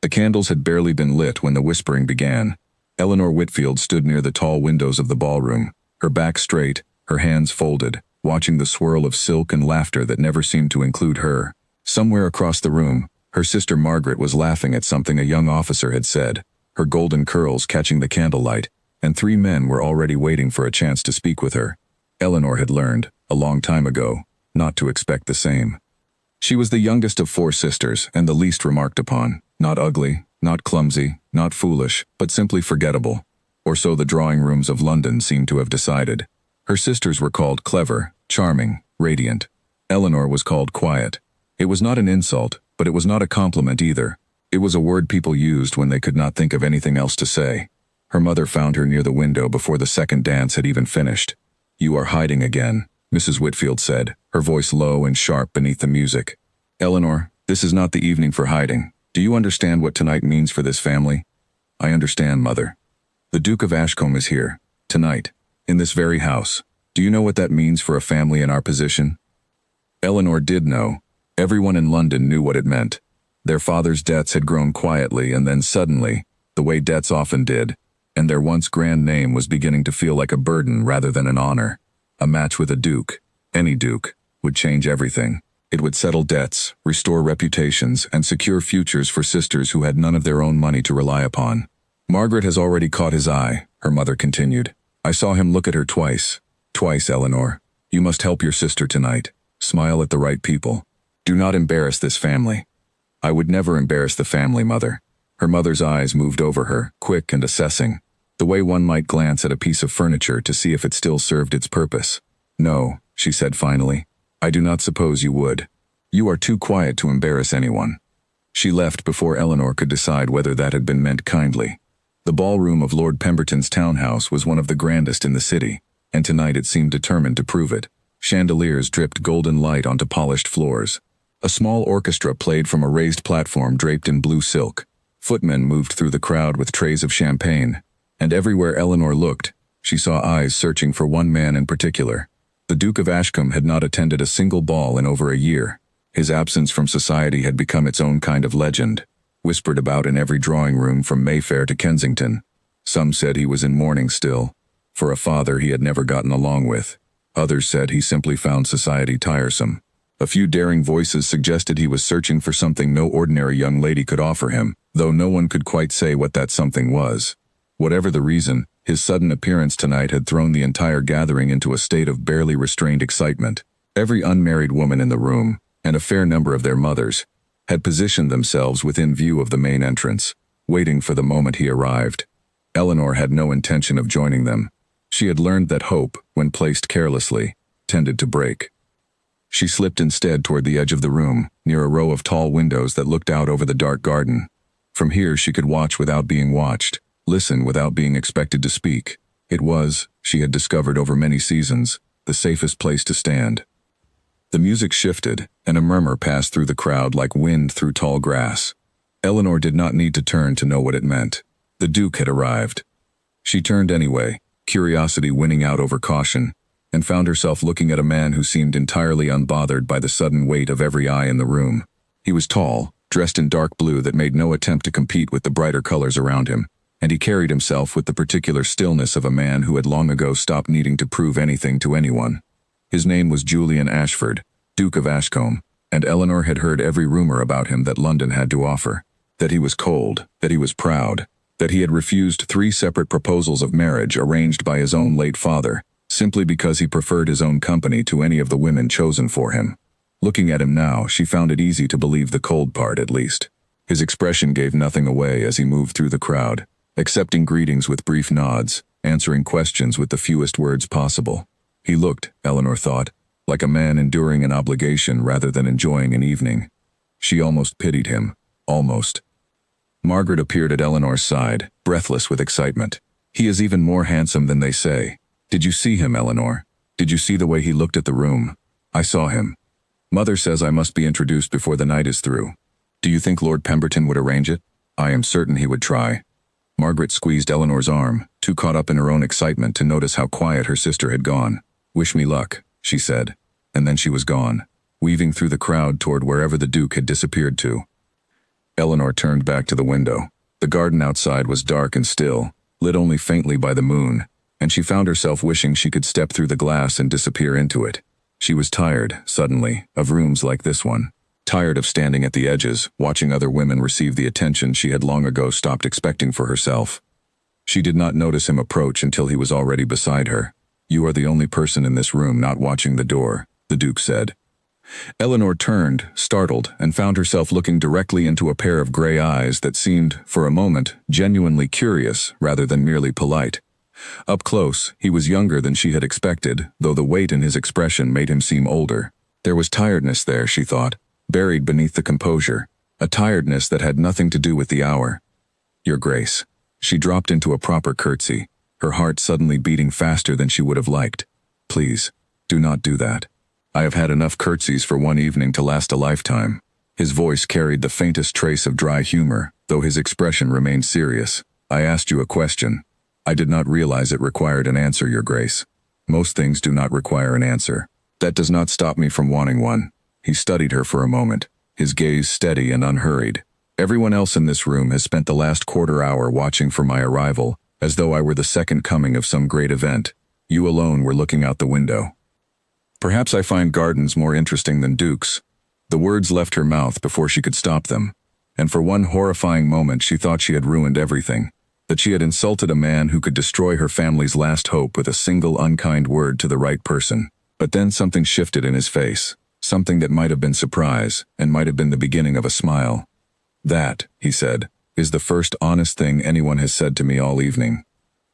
The candles had barely been lit when the whispering began. Eleanor Whitfield stood near the tall windows of the ballroom, her back straight, her hands folded, watching the swirl of silk and laughter that never seemed to include her. Somewhere across the room, her sister Margaret was laughing at something a young officer had said, her golden curls catching the candlelight, and 3 men were already waiting for a chance to speak with her. Eleanor had learned, a long time ago, not to expect the same. She was the youngest of 4 sisters and the least remarked upon, not ugly, not clumsy, not foolish, but simply forgettable. Or so the drawing rooms of London seemed to have decided. Her sisters were called clever, charming, radiant. Eleanor was called quiet. It was not an insult, but it was not a compliment either. It was a word people used when they could not think of anything else to say. Her mother found her near the window before the second dance had even finished. "You are hiding again," Mrs. Whitfield said, her voice low and sharp beneath the music. "Eleanor, this is not the evening for hiding. Do you understand what tonight means for this family?" "I understand, Mother. The Duke of Ashcombe is here, tonight, in this very house. Do you know what that means for a family in our position?" Eleanor did know. Everyone in London knew what it meant. Their father's debts had grown quietly and then suddenly, the way debts often did, and their once grand name was beginning to feel like a burden rather than an honor. A match with a duke, any duke, would change everything. It would settle debts, restore reputations, and secure futures for sisters who had none of their own money to rely upon. "Margaret has already caught his eye," her mother continued. "I saw him look at her twice. Twice, Eleanor. You must help your sister tonight. Smile at the right people. Do not embarrass this family." "I would never embarrass the family, Mother." Her mother's eyes moved over her, quick and assessing, the way one might glance at a piece of furniture to see if it still served its purpose. "No," she said finally. "I do not suppose you would. You are too quiet to embarrass anyone." She left before Eleanor could decide whether that had been meant kindly. The ballroom of Lord Pemberton's townhouse was one of the grandest in the city, and tonight it seemed determined to prove it. Chandeliers dripped golden light onto polished floors. A small orchestra played from a raised platform draped in blue silk. Footmen moved through the crowd with trays of champagne, and everywhere Eleanor looked, she saw eyes searching for one man in particular. The Duke of Ashcombe had not attended a single ball in over a year. His absence from society had become its own kind of legend, whispered about in every drawing room from Mayfair to Kensington. Some said he was in mourning still, for a father he had never gotten along with. Others said he simply found society tiresome. A few daring voices suggested he was searching for something no ordinary young lady could offer him, though no one could quite say what that something was. Whatever the reason, his sudden appearance tonight had thrown the entire gathering into a state of barely restrained excitement. Every unmarried woman in the room, and a fair number of their mothers, had positioned themselves within view of the main entrance, waiting for the moment he arrived. Eleanor had no intention of joining them. She had learned that hope, when placed carelessly, tended to break. She slipped instead toward the edge of the room, near a row of tall windows that looked out over the dark garden. From here she could watch without being watched, listen without being expected to speak. It was, she had discovered over many seasons, the safest place to stand. The music shifted, and a murmur passed through the crowd like wind through tall grass. Eleanor did not need to turn to know what it meant. The Duke had arrived. She turned anyway, curiosity winning out over caution, and found herself looking at a man who seemed entirely unbothered by the sudden weight of every eye in the room. He was tall, dressed in dark blue that made no attempt to compete with the brighter colors around him, and he carried himself with the particular stillness of a man who had long ago stopped needing to prove anything to anyone. His name was Julian Ashford, Duke of Ashcombe, and Eleanor had heard every rumor about him that London had to offer. That he was cold, that he was proud, that he had refused 3 separate proposals of marriage arranged by his own late father, simply because he preferred his own company to any of the women chosen for him. Looking at him now, she found it easy to believe the cold part at least. His expression gave nothing away as he moved through the crowd, accepting greetings with brief nods, answering questions with the fewest words possible. He looked, Eleanor thought, like a man enduring an obligation rather than enjoying an evening. She almost pitied him, almost. Margaret appeared at Eleanor's side, breathless with excitement. "He is even more handsome than they say. Did you see him, Eleanor? Did you see the way he looked at the room?" "I saw him. Mother says I must be introduced before the night is through. Do you think Lord Pemberton would arrange it?" "I am certain he would try." Margaret squeezed Eleanor's arm, too caught up in her own excitement to notice how quiet her sister had gone. "Wish me luck," she said, and then she was gone, weaving through the crowd toward wherever the Duke had disappeared to. Eleanor turned back to the window. The garden outside was dark and still, lit only faintly by the moon, and she found herself wishing she could step through the glass and disappear into it. She was tired, suddenly, of rooms like this one. Tired of standing at the edges, watching other women receive the attention she had long ago stopped expecting for herself. She did not notice him approach until he was already beside her. "You are the only person in this room not watching the door," the Duke said. Eleanor turned, startled, and found herself looking directly into a pair of gray eyes that seemed, for a moment, genuinely curious rather than merely polite. Up close, he was younger than she had expected, though the weight in his expression made him seem older. There was tiredness there, she thought, buried beneath the composure, a tiredness that had nothing to do with the hour. "Your Grace." She dropped into a proper curtsy, her heart suddenly beating faster than she would have liked. "Please, do not do that. I have had enough curtsies for one evening to last a lifetime." His voice carried the faintest trace of dry humor, though his expression remained serious. "I asked you a question. I did not realize it required an answer, Your Grace. Most things do not require an answer. That does not stop me from wanting one." He studied her for a moment, his gaze steady and unhurried. "Everyone else in this room has spent the last quarter hour watching for my arrival, as though I were the second coming of some great event. You alone were looking out the window. Perhaps I find gardens more interesting than dukes." The words left her mouth before she could stop them, and for one horrifying moment she thought she had ruined everything, that she had insulted a man who could destroy her family's last hope with a single unkind word to the right person. But then something shifted in his face, something that might have been surprise, and might have been the beginning of a smile. "That," he said, "is the first honest thing anyone has said to me all evening.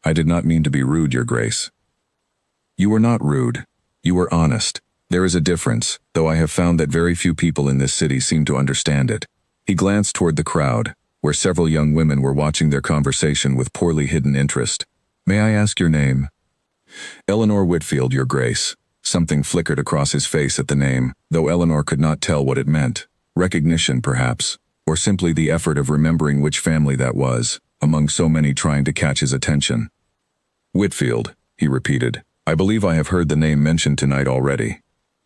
I did not mean to be rude, Your Grace." "You were not rude. You were honest. There is a difference, though I have found that very few people in this city seem to understand it." He glanced toward the crowd, where several young women were watching their conversation with poorly hidden interest. "May I ask your name?" "Eleanor Whitfield, Your Grace." Something flickered across his face at the name, though Eleanor could not tell what it meant. Recognition, perhaps, or simply the effort of remembering which family that was, among so many trying to catch his attention. "Whitfield," he repeated. "I believe I have heard the name mentioned tonight already.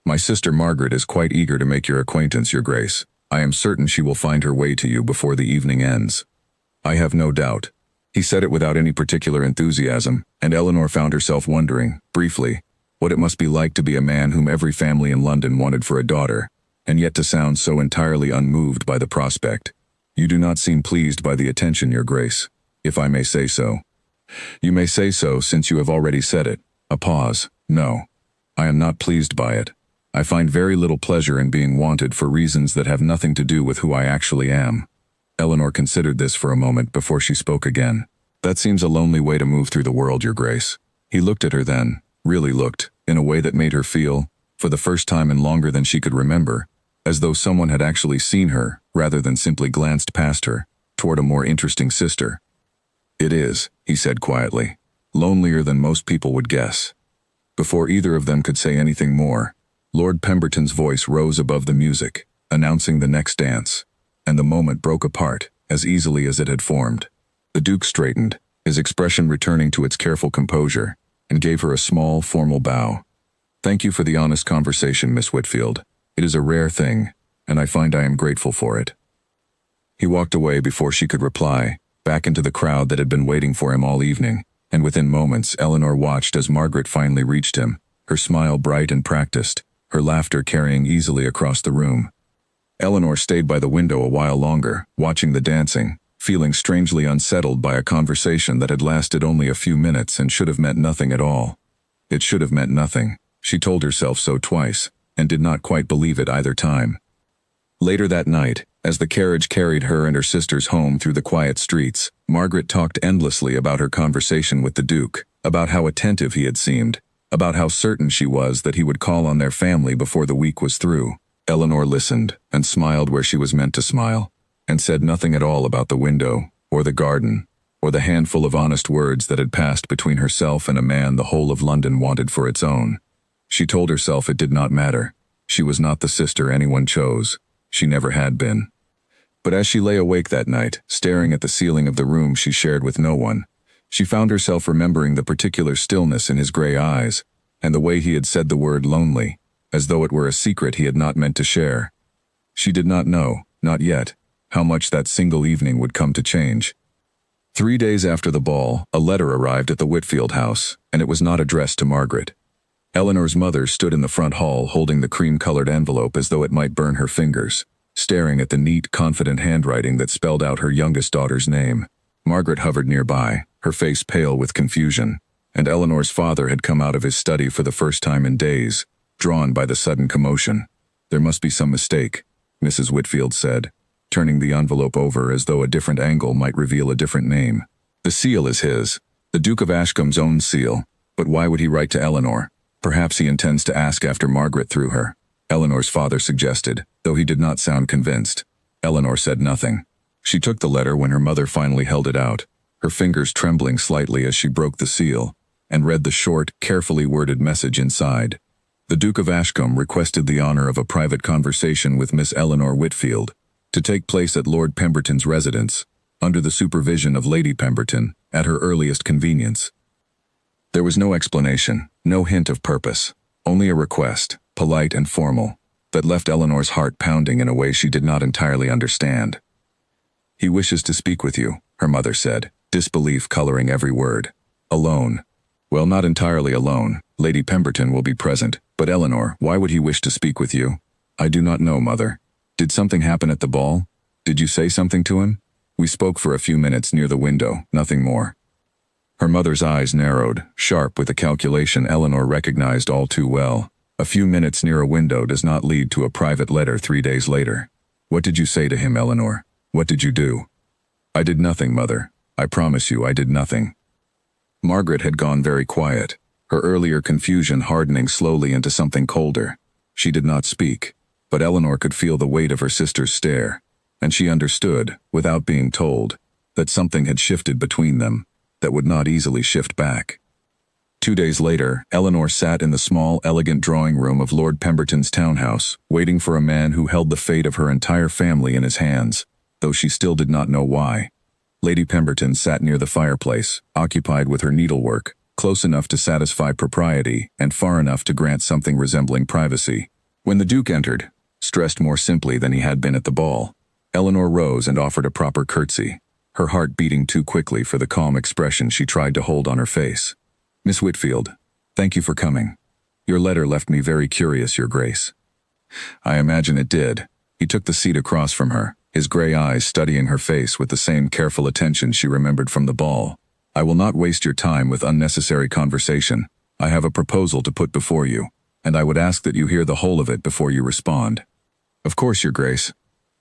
My sister Margaret is quite eager to make your acquaintance, Your Grace. I am certain she will find her way to you before the evening ends." "I have no doubt." He said it without any particular enthusiasm, and Eleanor found herself wondering, briefly, what it must be like to be a man whom every family in London wanted for a daughter, and yet to sound so entirely unmoved by the prospect. "You do not seem pleased by the attention, Your Grace, if I may say so." "You may say so since you have already said it." A pause. "No. I am not pleased by it. I find very little pleasure in being wanted for reasons that have nothing to do with who I actually am." Eleanor considered this for a moment before she spoke again. "That seems a lonely way to move through the world, Your Grace." He looked at her then, really looked, in a way that made her feel, for the first time in longer than she could remember, as though someone had actually seen her, rather than simply glanced past her, toward a more interesting sister. "It is," he said quietly, "lonelier than most people would guess." Before either of them could say anything more, Lord Pemberton's voice rose above the music, announcing the next dance, and the moment broke apart, as easily as it had formed. The Duke straightened, his expression returning to its careful composure, and gave her a small, formal bow. "Thank you for the honest conversation, Miss Whitfield. It is a rare thing, and I find I am grateful for it." He walked away before she could reply, back into the crowd that had been waiting for him all evening, and within moments Eleanor watched as Margaret finally reached him, her smile bright and practiced, her laughter carrying easily across the room. Eleanor stayed by the window a while longer, watching the dancing, feeling strangely unsettled by a conversation that had lasted only a few minutes and should have meant nothing at all. It should have meant nothing. She told herself so twice, and did not quite believe it either time. Later that night, as the carriage carried her and her sisters home through the quiet streets, Margaret talked endlessly about her conversation with the Duke, about how attentive he had seemed, about how certain she was that he would call on their family before the week was through. Eleanor listened, and smiled where she was meant to smile, and said nothing at all about the window, or the garden, or the handful of honest words that had passed between herself and a man the whole of London wanted for its own. She told herself it did not matter. She was not the sister anyone chose. She never had been. But as she lay awake that night, staring at the ceiling of the room she shared with no one, she found herself remembering the particular stillness in his gray eyes, and the way he had said the word lonely, as though it were a secret he had not meant to share. She did not know, not yet, how much that single evening would come to change. 3 days after the ball, a letter arrived at the Whitfield house, and it was not addressed to Margaret. Eleanor's mother stood in the front hall holding the cream-colored envelope as though it might burn her fingers, staring at the neat, confident handwriting that spelled out her youngest daughter's name. Margaret hovered nearby, her face pale with confusion, and Eleanor's father had come out of his study for the first time in days, drawn by the sudden commotion. "There must be some mistake," Mrs. Whitfield said, turning the envelope over as though a different angle might reveal a different name. "The seal is his, the Duke of Ashcombe's own seal, but why would he write to Eleanor? Perhaps he intends to ask after Margaret through her," Eleanor's father suggested, though he did not sound convinced. Eleanor said nothing. She took the letter when her mother finally held it out, her fingers trembling slightly as she broke the seal, and read the short, carefully worded message inside. The Duke of Ashcombe requested the honor of a private conversation with Miss Eleanor Whitfield, to take place at Lord Pemberton's residence, under the supervision of Lady Pemberton, at her earliest convenience. There was no explanation, no hint of purpose, only a request, polite and formal, that left Eleanor's heart pounding in a way she did not entirely understand. "He wishes to speak with you," her mother said, disbelief coloring every word. "Alone." "Well, not entirely alone. Lady Pemberton will be present, but Eleanor, why would he wish to speak with you?" "I do not know, Mother. Did something happen at the ball? Did you say something to him?" "We spoke for a few minutes near the window, nothing more." Her mother's eyes narrowed, sharp with a calculation Eleanor recognized all too well. A few minutes near a window does not lead to a private letter 3 days later. "What did you say to him, Eleanor? What did you do?" "I did nothing, Mother. I promise you I did nothing." Margaret had gone very quiet, her earlier confusion hardening slowly into something colder. She did not speak, but Eleanor could feel the weight of her sister's stare, and she understood, without being told, that something had shifted between them, that would not easily shift back. 2 days later, Eleanor sat in the small, elegant drawing room of Lord Pemberton's townhouse, waiting for a man who held the fate of her entire family in his hands, though she still did not know why. Lady Pemberton sat near the fireplace, occupied with her needlework, close enough to satisfy propriety and far enough to grant something resembling privacy. When the Duke entered, stressed more simply than he had been at the ball, Eleanor rose and offered a proper curtsy, her heart beating too quickly for the calm expression she tried to hold on her face. "Miss Whitfield, thank you for coming. Your letter left me very curious, Your Grace." "I imagine it did." He took the seat across from her, his gray eyes studying her face with the same careful attention she remembered from the ball. "I will not waste your time with unnecessary conversation. I have a proposal to put before you, and I would ask that you hear the whole of it before you respond." "Of course, Your Grace."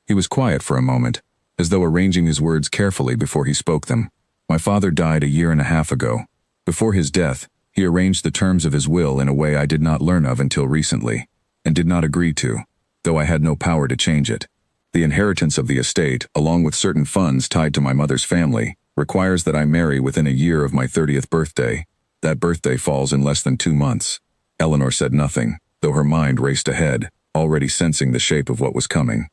He was quiet for a moment, as though arranging his words carefully before he spoke them. "My father died a year and a half ago. Before his death, he arranged the terms of his will in a way I did not learn of until recently, and did not agree to, though I had no power to change it. The inheritance of the estate, along with certain funds tied to my mother's family, requires that I marry within a year of my 30th birthday. That birthday falls in less than 2 months. Eleanor said nothing, though her mind raced ahead, already sensing the shape of what was coming.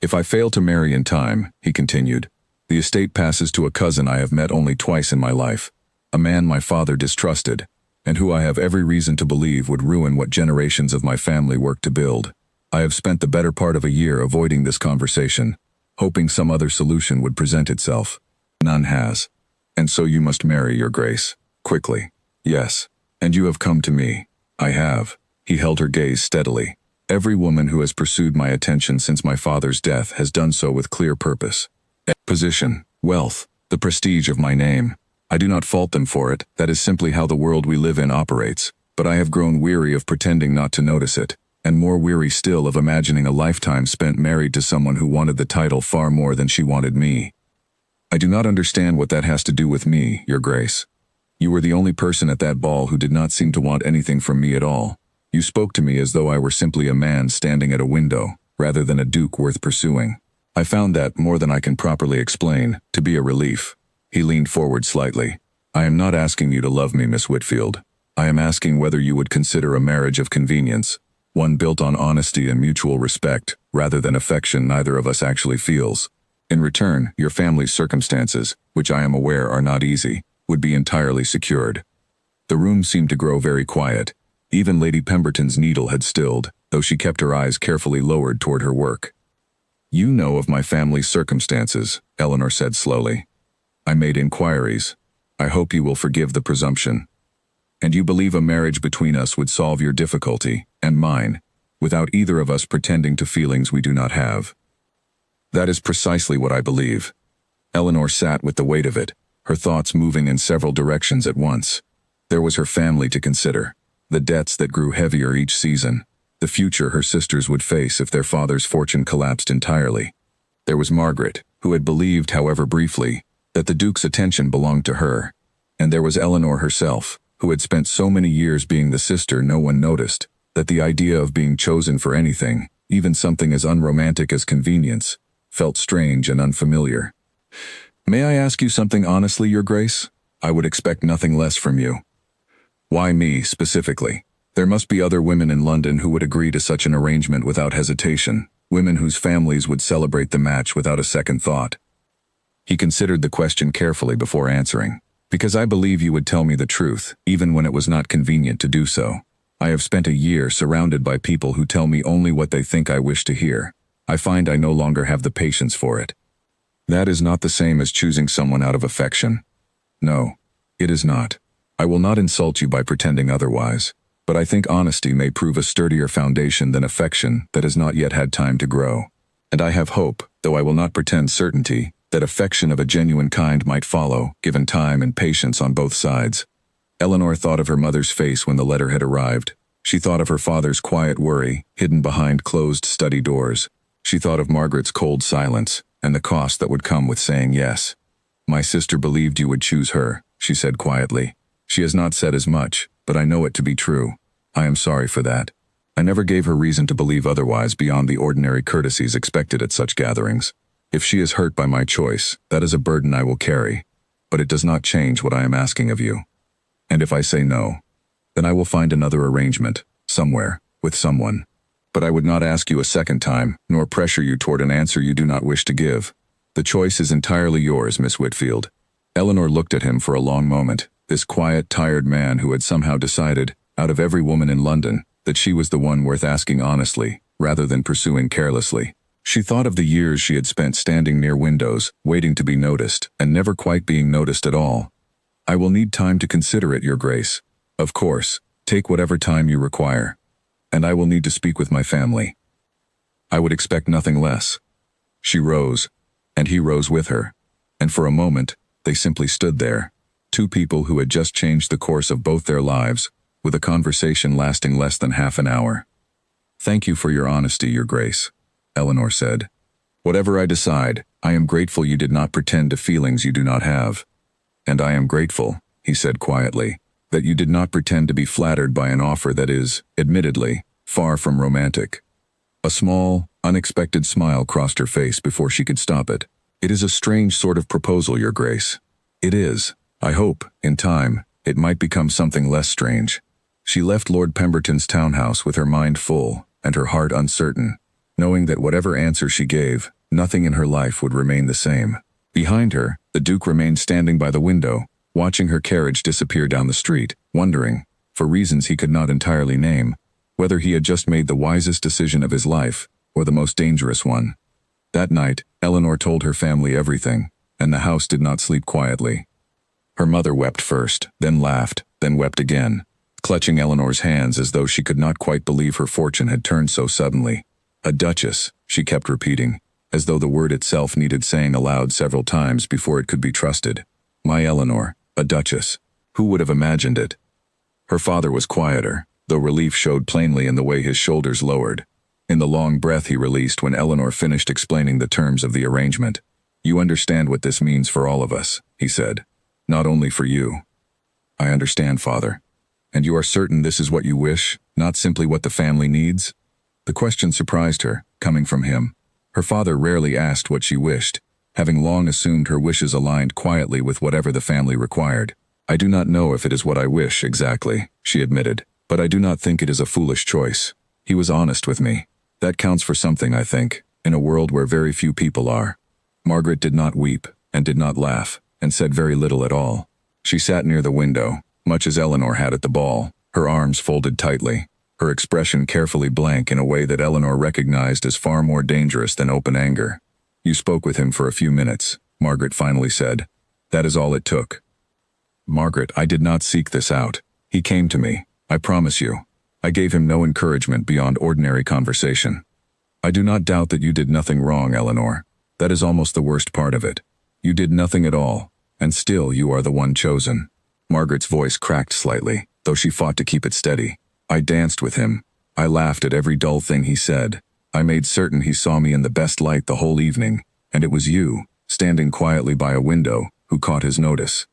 "If I fail to marry in time," he continued, "the estate passes to a cousin I have met only twice in my life, a man my father distrusted, and who I have every reason to believe would ruin what generations of my family worked to build. I have spent the better part of a year avoiding this conversation, hoping some other solution would present itself. None has. And so you must marry, Your Grace. Quickly. Yes. And you have come to me." "I have." He held her gaze steadily. "Every woman who has pursued my attention since my father's death has done so with clear purpose. Position, wealth, the prestige of my name. I do not fault them for it, that is simply how the world we live in operates, but I have grown weary of pretending not to notice it, and more weary still of imagining a lifetime spent married to someone who wanted the title far more than she wanted me. I do not understand what that has to do with me, Your Grace. You were the only person at that ball who did not seem to want anything from me at all. You spoke to me as though I were simply a man standing at a window, rather than a duke worth pursuing. I found that, more than I can properly explain, to be a relief." He leaned forward slightly. "I am not asking you to love me, Miss Whitfield. I am asking whether you would consider a marriage of convenience, one built on honesty and mutual respect, rather than affection neither of us actually feels. In return, your family's circumstances, which I am aware are not easy, would be entirely secured." The room seemed to grow very quiet. Even Lady Pemberton's needle had stilled, though she kept her eyes carefully lowered toward her work. You know of my family's circumstances, Eleanor said slowly. I made inquiries. I hope you will forgive the presumption. And you believe a marriage between us would solve your difficulty, and mine, without either of us pretending to feelings we do not have. That is precisely what I believe. Eleanor sat with the weight of it, her thoughts moving in several directions at once. There was her family to consider, the debts that grew heavier each season, the future her sisters would face if their father's fortune collapsed entirely. There was Margaret, who had believed, however briefly, that the Duke's attention belonged to her. And there was Eleanor herself, who had spent so many years being the sister no one noticed, that the idea of being chosen for anything, even something as unromantic as convenience, felt strange and unfamiliar. May I ask you something honestly, Your Grace? I would expect nothing less from you. Why me, specifically? There must be other women in London who would agree to such an arrangement without hesitation, women whose families would celebrate the match without a second thought. He considered the question carefully before answering. Because I believe you would tell me the truth, even when it was not convenient to do so. I have spent a year surrounded by people who tell me only what they think I wish to hear. I find I no longer have the patience for it. That is not the same as choosing someone out of affection. No, it is not. I will not insult you by pretending otherwise, but I think honesty may prove a sturdier foundation than affection that has not yet had time to grow. And I have hope, though I will not pretend certainty, that affection of a genuine kind might follow, given time and patience on both sides. Eleanor thought of her mother's face when the letter had arrived. She thought of her father's quiet worry, hidden behind closed study doors. She thought of Margaret's cold silence, and the cost that would come with saying yes. My sister believed you would choose her, she said quietly. She has not said as much, but I know it to be true. I am sorry for that. I never gave her reason to believe otherwise beyond the ordinary courtesies expected at such gatherings. If she is hurt by my choice, that is a burden I will carry, but it does not change what I am asking of you. And if I say no, then I will find another arrangement, somewhere, with someone. But I would not ask you a second time, nor pressure you toward an answer you do not wish to give. The choice is entirely yours, Miss Whitfield. Eleanor looked at him for a long moment, this quiet, tired man who had somehow decided, out of every woman in London, that she was the one worth asking honestly, rather than pursuing carelessly. She thought of the years she had spent standing near windows, waiting to be noticed, and never quite being noticed at all. I will need time to consider it, Your Grace. Of course, take whatever time you require. And I will need to speak with my family. I would expect nothing less. She rose, and he rose with her, and for a moment, they simply stood there, two people who had just changed the course of both their lives, with a conversation lasting less than half an hour. Thank you for your honesty, Your Grace, Eleanor said. Whatever I decide, I am grateful you did not pretend to feelings you do not have. And I am grateful, he said quietly, that you did not pretend to be flattered by an offer that is, admittedly, far from romantic. A small, unexpected smile crossed her face before she could stop it. It is a strange sort of proposal, Your Grace. It is. I hope, in time, it might become something less strange. She left Lord Pemberton's townhouse with her mind full and her heart uncertain, knowing that whatever answer she gave, nothing in her life would remain the same. Behind her, the Duke remained standing by the window, watching her carriage disappear down the street, wondering, for reasons he could not entirely name, whether he had just made the wisest decision of his life, or the most dangerous one. That night, Eleanor told her family everything, and the house did not sleep quietly. Her mother wept first, then laughed, then wept again, clutching Eleanor's hands as though she could not quite believe her fortune had turned so suddenly. A duchess, she kept repeating, as though the word itself needed saying aloud several times before it could be trusted. My Eleanor, a duchess. Who would have imagined it? Her father was quieter, though relief showed plainly in the way his shoulders lowered, in the long breath he released when Eleanor finished explaining the terms of the arrangement. You understand what this means for all of us, he said. Not only for you. I understand, Father. And you are certain this is what you wish, not simply what the family needs? The question surprised her, coming from him. Her father rarely asked what she wished, having long assumed her wishes aligned quietly with whatever the family required. I do not know if it is what I wish exactly, she admitted, but I do not think it is a foolish choice. He was honest with me. That counts for something, I think, in a world where very few people are. Margaret did not weep, and did not laugh, and said very little at all. She sat near the window, much as Eleanor had at the ball, her arms folded tightly, her expression carefully blank in a way that Eleanor recognized as far more dangerous than open anger. "You spoke with him for a few minutes," Margaret finally said. "That is all it took." "Margaret, I did not seek this out. He came to me, I promise you. I gave him no encouragement beyond ordinary conversation." "I do not doubt that you did nothing wrong, Eleanor. That is almost the worst part of it. You did nothing at all, and still you are the one chosen." Margaret's voice cracked slightly, though she fought to keep it steady. "I danced with him. I laughed at every dull thing he said. I made certain he saw me in the best light the whole evening, and it was you, standing quietly by a window, who caught his notice."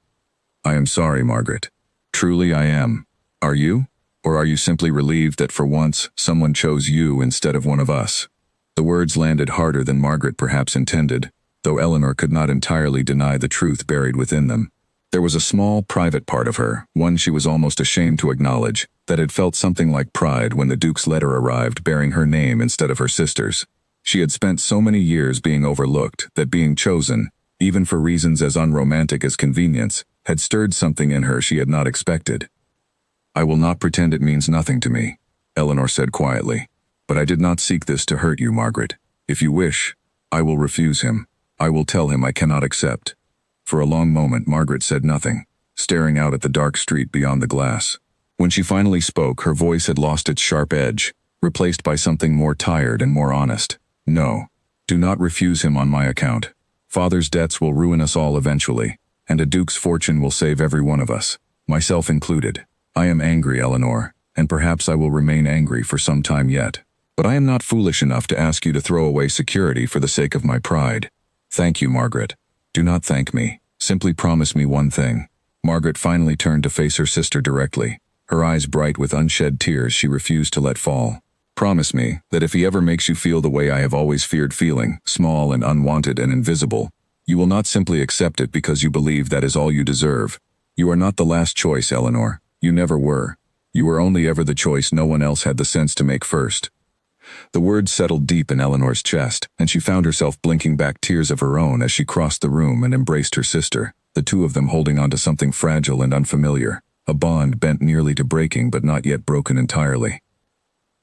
"I am sorry, Margaret. Truly I am. Are you? Or are you simply relieved that for once someone chose you instead of one of us?" The words landed harder than Margaret perhaps intended, though Eleanor could not entirely deny the truth buried within them. There was a small, private part of her, one she was almost ashamed to acknowledge, that had felt something like pride when the Duke's letter arrived bearing her name instead of her sister's. She had spent so many years being overlooked that being chosen, even for reasons as unromantic as convenience, had stirred something in her she had not expected. "I will not pretend it means nothing to me," Eleanor said quietly. "But I did not seek this to hurt you, Margaret. If you wish, I will refuse him. I will tell him I cannot accept." For a long moment Margaret said nothing, staring out at the dark street beyond the glass. When she finally spoke, her voice had lost its sharp edge, replaced by something more tired and more honest. "No, do not refuse him on my account. Father's debts will ruin us all eventually, and a duke's fortune will save every one of us, myself included. I am angry, Eleanor, and perhaps I will remain angry for some time yet. But I am not foolish enough to ask you to throw away security for the sake of my pride. Thank you, Margaret. Do not thank me. Simply promise me one thing." Margaret finally turned to face her sister directly. Her eyes bright with unshed tears she refused to let fall. "Promise me that if he ever makes you feel the way I have always feared feeling, small and unwanted and invisible, you will not simply accept it because you believe that is all you deserve. You are not the last choice, Eleanor. You never were. You were only ever the choice no one else had the sense to make first." The words settled deep in Eleanor's chest, and she found herself blinking back tears of her own as she crossed the room and embraced her sister, the two of them holding onto something fragile and unfamiliar, a bond bent nearly to breaking but not yet broken entirely.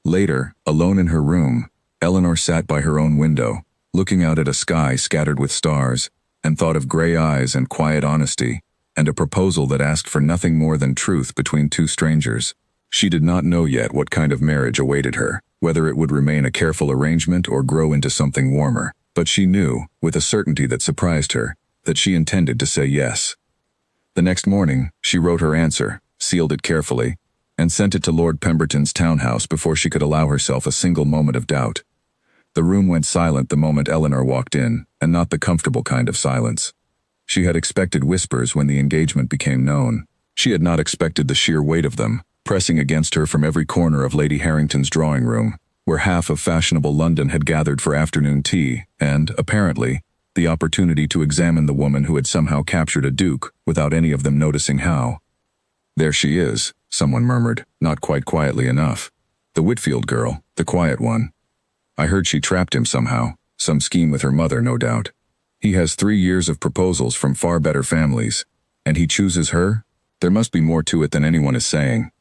Later, alone in her room, Eleanor sat by her own window, looking out at a sky scattered with stars, and thought of gray eyes and quiet honesty, and a proposal that asked for nothing more than truth between two strangers. She did not know yet what kind of marriage awaited her, whether it would remain a careful arrangement or grow into something warmer, but she knew, with a certainty that surprised her, that she intended to say yes. The next morning, she wrote her answer, sealed it carefully, and sent it to Lord Pemberton's townhouse before she could allow herself a single moment of doubt. The room went silent the moment Eleanor walked in, and not the comfortable kind of silence. She had expected whispers when the engagement became known. She had not expected the sheer weight of them, pressing against her from every corner of Lady Harrington's drawing room, where half of fashionable London had gathered for afternoon tea, and, apparently, the opportunity to examine the woman who had somehow captured a duke without any of them noticing how. "There she is," someone murmured, not quite quietly enough. "The Whitfield girl, the quiet one. I heard she trapped him somehow, some scheme with her mother, no doubt. He has 3 years of proposals from far better families, and he chooses her? There must be more to it than anyone is saying."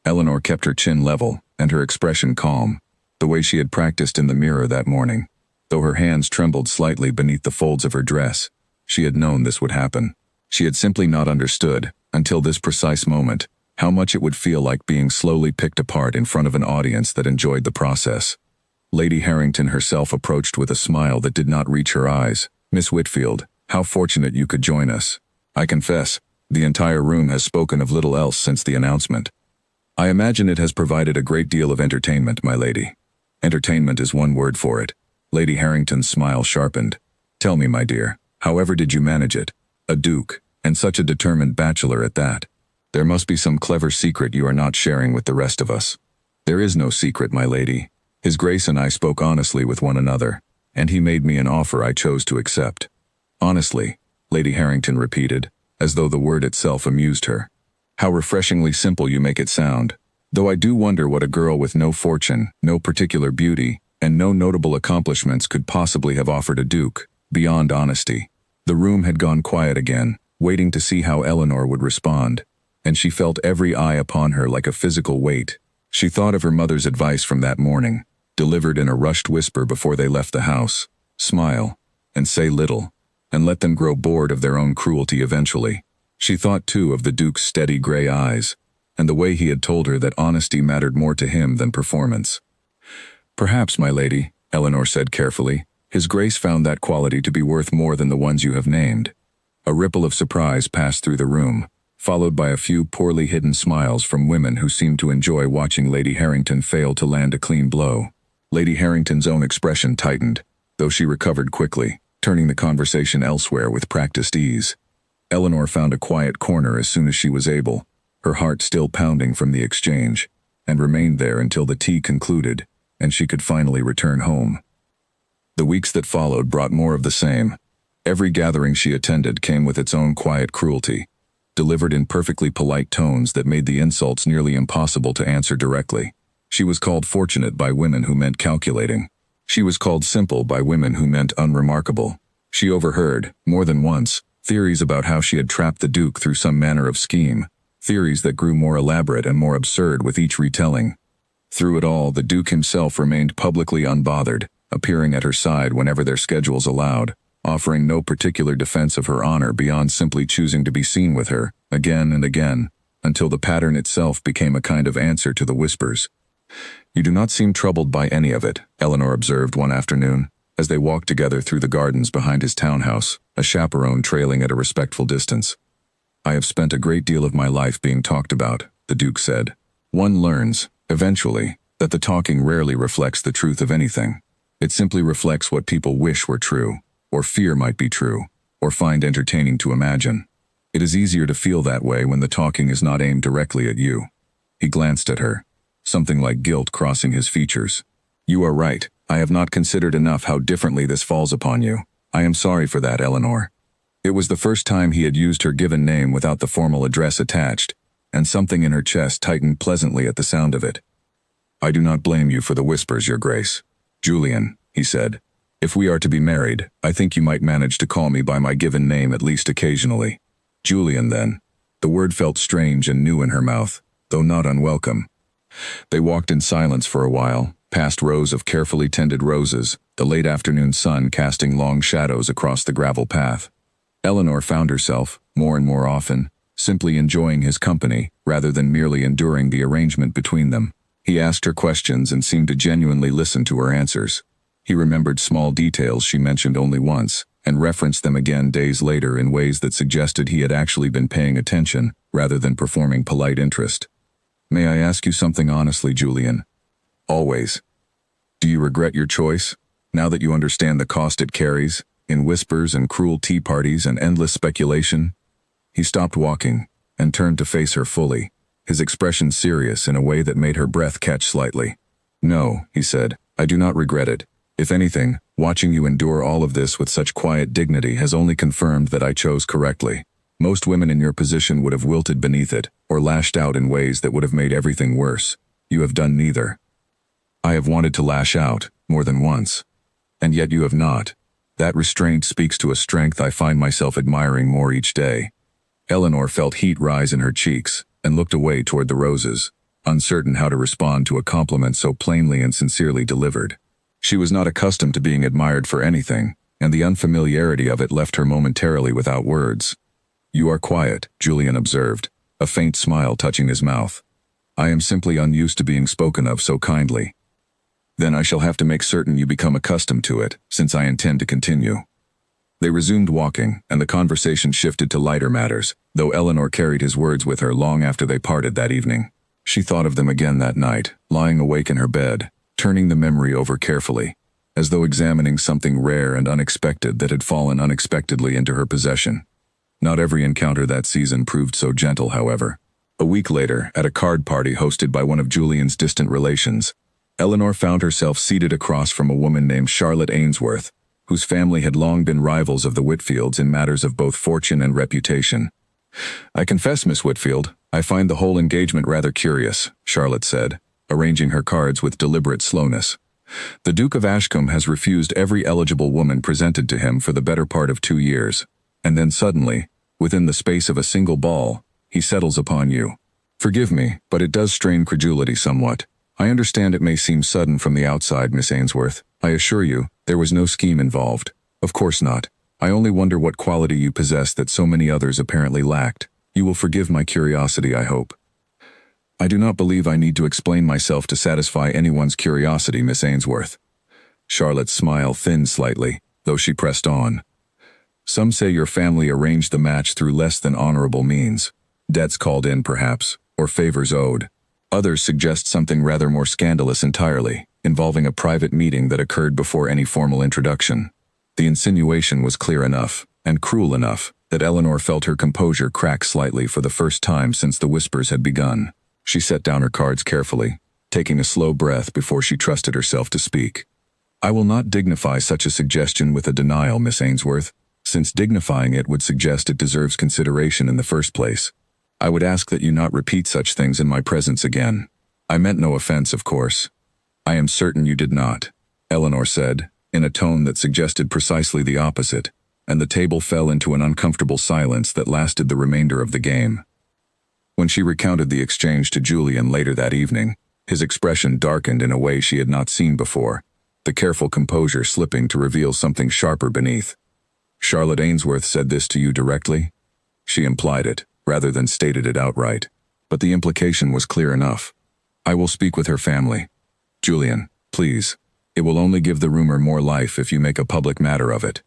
Eleanor kept her chin level, and her expression calm, the way she had practiced in the mirror that morning. Though her hands trembled slightly beneath the folds of her dress, she had known this would happen. She had simply not understood, until this precise moment, how much it would feel like being slowly picked apart in front of an audience that enjoyed the process. Lady Harrington herself approached with a smile that did not reach her eyes. "Miss Whitfield, how fortunate you could join us. I confess, the entire room has spoken of little else since the announcement. I imagine it has provided a great deal of entertainment, my lady." "Entertainment is one word for it." Lady Harrington's smile sharpened. "Tell me, my dear, however did you manage it? A duke, and such a determined bachelor at that. There must be some clever secret you are not sharing with the rest of us." "There is no secret, my lady. His Grace and I spoke honestly with one another, and he made me an offer I chose to accept." "Honestly," Lady Harrington repeated, as though the word itself amused her. "How refreshingly simple you make it sound. Though I do wonder what a girl with no fortune, no particular beauty, and no notable accomplishments could possibly have offered a duke, beyond honesty." The room had gone quiet again, waiting to see how Eleanor would respond, and she felt every eye upon her like a physical weight, She thought of her mother's advice from that morning, delivered in a rushed whisper before they left the house. Smile, and say little, and let them grow bored of their own cruelty eventually. She thought too of the Duke's steady gray eyes, and the way he had told her that honesty mattered more to him than performance. "Perhaps, my lady," Eleanor said carefully, "His Grace found that quality to be worth more than the ones you have named." A ripple of surprise passed through the room, followed by a few poorly hidden smiles from women who seemed to enjoy watching Lady Harrington fail to land a clean blow. Lady Harrington's own expression tightened, though she recovered quickly, turning the conversation elsewhere with practiced ease. Eleanor found a quiet corner as soon as she was able, her heart still pounding from the exchange, and remained there until the tea concluded and she could finally return home. The weeks that followed brought more of the same. Every gathering she attended came with its own quiet cruelty, delivered in perfectly polite tones that made the insults nearly impossible to answer directly. She was called fortunate by women who meant calculating. She was called simple by women who meant unremarkable. She overheard, more than once, theories about how she had trapped the Duke through some manner of scheme, theories that grew more elaborate and more absurd with each retelling. Through it all, the Duke himself remained publicly unbothered, appearing at her side whenever their schedules allowed, offering no particular defense of her honor beyond simply choosing to be seen with her, again and again, until the pattern itself became a kind of answer to the whispers. "You do not seem troubled by any of it," Eleanor observed one afternoon, as they walked together through the gardens behind his townhouse, a chaperone trailing at a respectful distance. "I have spent a great deal of my life being talked about," the Duke said. "One learns, eventually, that the talking rarely reflects the truth of anything. It simply reflects what people wish were true, or fear might be true, or find entertaining to imagine. It is easier to feel that way when the talking is not aimed directly at you." He glanced at her, something like guilt crossing his features. "You are right. I have not considered enough how differently this falls upon you. I am sorry for that, Eleanor." It was the first time he had used her given name without the formal address attached, and something in her chest tightened pleasantly at the sound of it. "I do not blame you for the whispers, Your Grace. Julian," he said, "if we are to be married, I think you might manage to call me by my given name at least occasionally." "Julian, then." The word felt strange and new in her mouth, though not unwelcome. They walked in silence for a while, past rows of carefully tended roses, the late afternoon sun casting long shadows across the gravel path. Eleanor found herself, more and more often, simply enjoying his company rather than merely enduring the arrangement between them. He asked her questions and seemed to genuinely listen to her answers. He remembered small details she mentioned only once, and referenced them again days later in ways that suggested he had actually been paying attention rather than performing polite interest. "May I ask you something honestly, Julian?" "Always." "Do you regret your choice, now that you understand the cost it carries, in whispers and cruel tea parties and endless speculation?" He stopped walking and turned to face her fully, his expression serious in a way that made her breath catch slightly. "No," he said, "I do not regret it. If anything, watching you endure all of this with such quiet dignity has only confirmed that I chose correctly. Most women in your position would have wilted beneath it, or lashed out in ways that would have made everything worse. You have done neither." "I have wanted to lash out, more than once. And yet you have not. That restraint speaks to a strength I find myself admiring more each day." Eleanor felt heat rise in her cheeks, and looked away toward the roses, uncertain how to respond to a compliment so plainly and sincerely delivered. She was not accustomed to being admired for anything, and the unfamiliarity of it left her momentarily without words. "You are quiet," Julian observed, a faint smile touching his mouth. "I am simply unused to being spoken of so kindly." "Then I shall have to make certain you become accustomed to it, since I intend to continue." They resumed walking, and the conversation shifted to lighter matters, though Eleanor carried his words with her long after they parted that evening. She thought of them again that night, lying awake in her bed, turning the memory over carefully, as though examining something rare and unexpected that had fallen unexpectedly into her possession. Not every encounter that season proved so gentle, however. A week later, at a card party hosted by one of Julian's distant relations, Eleanor found herself seated across from a woman named Charlotte Ainsworth, whose family had long been rivals of the Whitfields in matters of both fortune and reputation. "I confess, Miss Whitfield, I find the whole engagement rather curious," Charlotte said, arranging her cards with deliberate slowness. "The Duke of Ashcombe has refused every eligible woman presented to him for the better part of 2 years, and then suddenly, within the space of a single ball, he settles upon you. Forgive me, but it does strain credulity somewhat. I understand it may seem sudden from the outside, Miss Ainsworth. I assure you, there was no scheme involved. Of course not. I only wonder what quality you possess that so many others apparently lacked. You will forgive my curiosity, I hope. I do not believe I need to explain myself to satisfy anyone's curiosity, Miss Ainsworth. Charlotte's smile thinned slightly, though she pressed on. Some say your family arranged the match through less than honorable means. Debts called in, perhaps, or favors owed. Others suggest something rather more scandalous entirely, involving a private meeting that occurred before any formal introduction. The insinuation was clear enough, and cruel enough, that Eleanor felt her composure crack slightly for the first time since the whispers had begun. She set down her cards carefully, taking a slow breath before she trusted herself to speak. I will not dignify such a suggestion with a denial, Miss Ainsworth, since dignifying it would suggest it deserves consideration in the first place. I would ask that you not repeat such things in my presence again. I meant no offense, of course. I am certain you did not, Eleanor said, in a tone that suggested precisely the opposite, and the table fell into an uncomfortable silence that lasted the remainder of the game. When she recounted the exchange to Julian later that evening, his expression darkened in a way she had not seen before, the careful composure slipping to reveal something sharper beneath. Charlotte Ainsworth said this to you directly? She implied it, rather than stated it outright, but the implication was clear enough. I will speak with her family. Julian, please. It will only give the rumor more life if you make a public matter of it.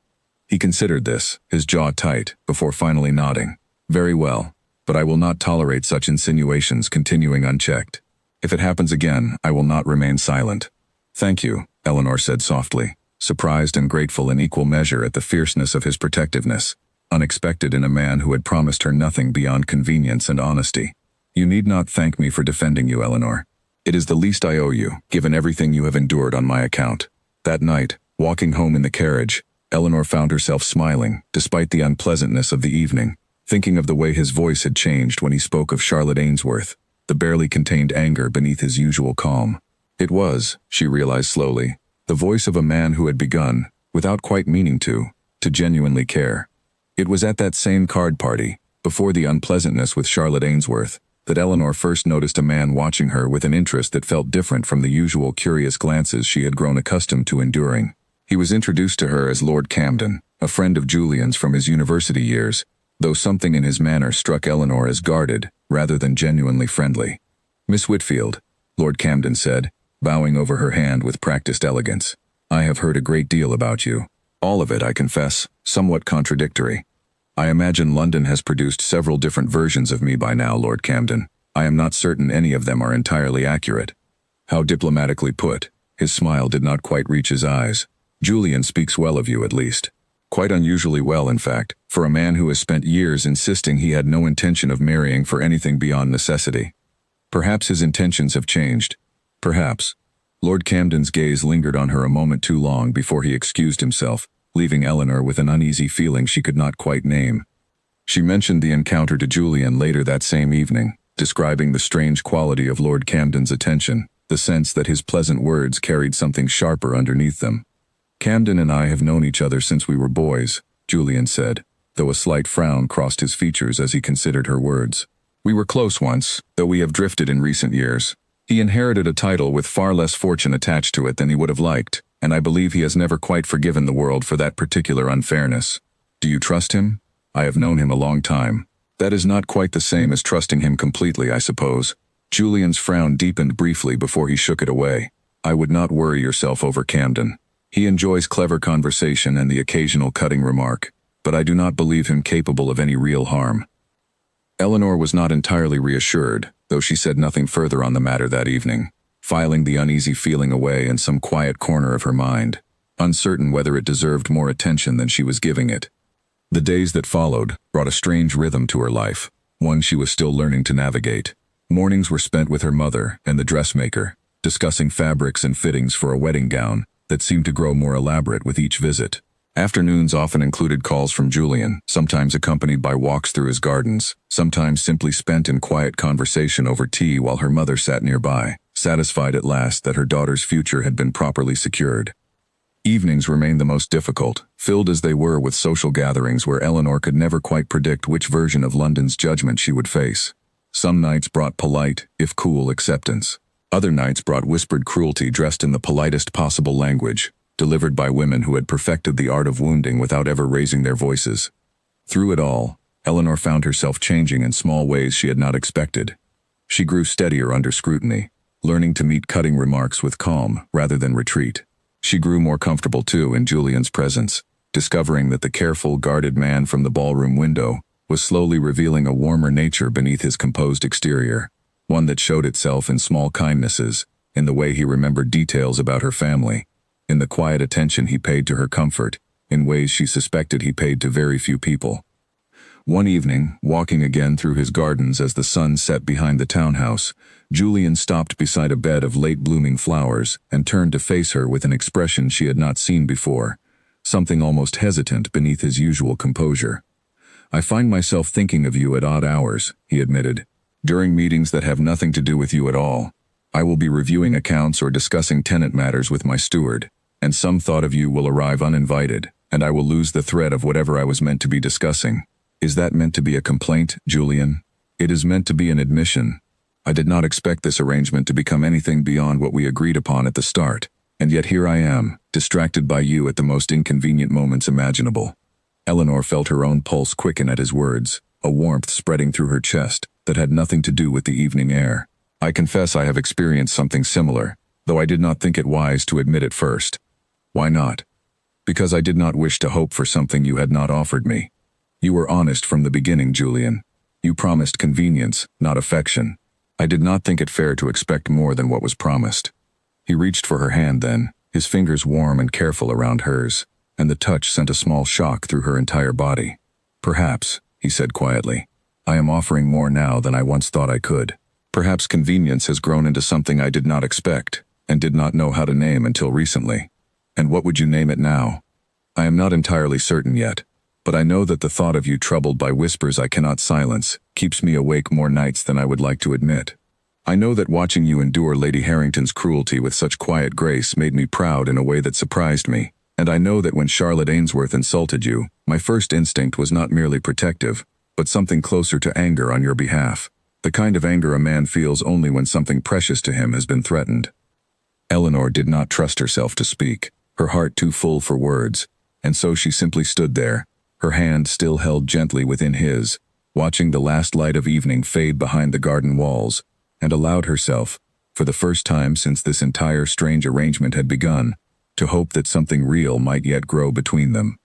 He considered this, his jaw tight, before finally nodding. Very well, but I will not tolerate such insinuations continuing unchecked. If it happens again, I will not remain silent. Thank you, Eleanor said softly, surprised and grateful in equal measure at the fierceness of his protectiveness, unexpected in a man who had promised her nothing beyond convenience and honesty. You need not thank me for defending you, Eleanor. It is the least I owe you, given everything you have endured on my account. That night, walking home in the carriage, Eleanor found herself smiling, despite the unpleasantness of the evening, thinking of the way his voice had changed when he spoke of Charlotte Ainsworth, the barely contained anger beneath his usual calm. It was, she realized slowly, the voice of a man who had begun, without quite meaning to genuinely care. It was at that same card party, before the unpleasantness with Charlotte Ainsworth, that Eleanor first noticed a man watching her with an interest that felt different from the usual curious glances she had grown accustomed to enduring. He was introduced to her as Lord Camden, a friend of Julian's from his university years, though something in his manner struck Eleanor as guarded, rather than genuinely friendly. Miss Whitfield, Lord Camden said, bowing over her hand with practiced elegance. I have heard a great deal about you. All of it, I confess, somewhat contradictory. I imagine London has produced several different versions of me by now, Lord Camden. I am not certain any of them are entirely accurate. How diplomatically put. His smile did not quite reach his eyes. Julian speaks well of you, at least. Quite unusually well, in fact, for a man who has spent years insisting he had no intention of marrying for anything beyond necessity. Perhaps his intentions have changed. Perhaps. Lord Camden's gaze lingered on her a moment too long before he excused himself, leaving Eleanor with an uneasy feeling she could not quite name. She mentioned the encounter to Julian later that same evening, describing the strange quality of Lord Camden's attention, the sense that his pleasant words carried something sharper underneath them. Camden and I have known each other since we were boys, Julian said, though a slight frown crossed his features as he considered her words. We were close once, though we have drifted in recent years. He inherited a title with far less fortune attached to it than he would have liked, and I believe he has never quite forgiven the world for that particular unfairness. Do you trust him? I have known him a long time. That is not quite the same as trusting him completely, I suppose. Julian's frown deepened briefly before he shook it away. I would not worry yourself over Camden. He enjoys clever conversation and the occasional cutting remark, but I do not believe him capable of any real harm. Eleanor was not entirely reassured, though she said nothing further on the matter that evening, filing the uneasy feeling away in some quiet corner of her mind, uncertain whether it deserved more attention than she was giving it. The days that followed brought a strange rhythm to her life, one she was still learning to navigate. Mornings were spent with her mother and the dressmaker, discussing fabrics and fittings for a wedding gown that seemed to grow more elaborate with each visit. Afternoons often included calls from Julian, sometimes accompanied by walks through his gardens, sometimes simply spent in quiet conversation over tea while her mother sat nearby, satisfied at last that her daughter's future had been properly secured. Evenings remained the most difficult, filled as they were with social gatherings where Eleanor could never quite predict which version of London's judgment she would face. Some nights brought polite, if cool, acceptance. Other nights brought whispered cruelty dressed in the politest possible language, delivered by women who had perfected the art of wounding without ever raising their voices. Through it all, Eleanor found herself changing in small ways she had not expected. She grew steadier under scrutiny, learning to meet cutting remarks with calm rather than retreat. She grew more comfortable too in Julian's presence, discovering that the careful, guarded man from the ballroom window was slowly revealing a warmer nature beneath his composed exterior, one that showed itself in small kindnesses, in the way he remembered details about her family, in the quiet attention he paid to her comfort, in ways she suspected he paid to very few people. One evening, walking again through his gardens as the sun set behind the townhouse, Julian stopped beside a bed of late-blooming flowers and turned to face her with an expression she had not seen before, something almost hesitant beneath his usual composure. "I find myself thinking of you at odd hours," he admitted. "During meetings that have nothing to do with you at all. I will be reviewing accounts or discussing tenant matters with my steward, and some thought of you will arrive uninvited, and I will lose the thread of whatever I was meant to be discussing. Is that meant to be a complaint, Julian? It is meant to be an admission. I did not expect this arrangement to become anything beyond what we agreed upon at the start, and yet here I am, distracted by you at the most inconvenient moments imaginable." Eleanor felt her own pulse quicken at his words, a warmth spreading through her chest that had nothing to do with the evening air. "I confess I have experienced something similar, though I did not think it wise to admit it first." "Why not?" "Because I did not wish to hope for something you had not offered me. You were honest from the beginning, Julian. You promised convenience, not affection. I did not think it fair to expect more than what was promised." He reached for her hand then, his fingers warm and careful around hers, and the touch sent a small shock through her entire body. "Perhaps," he said quietly, "I am offering more now than I once thought I could. Perhaps convenience has grown into something I did not expect, and did not know how to name until recently. And what would you name it now? I am not entirely certain yet, but I know that the thought of you troubled by whispers I cannot silence keeps me awake more nights than I would like to admit. I know that watching you endure Lady Harrington's cruelty with such quiet grace made me proud in a way that surprised me, and I know that when Charlotte Ainsworth insulted you, my first instinct was not merely protective, but something closer to anger on your behalf, the kind of anger a man feels only when something precious to him has been threatened." Eleanor did not trust herself to speak, her heart too full for words, and so she simply stood there, her hand still held gently within his, watching the last light of evening fade behind the garden walls, and allowed herself, for the first time since this entire strange arrangement had begun, to hope that something real might yet grow between them.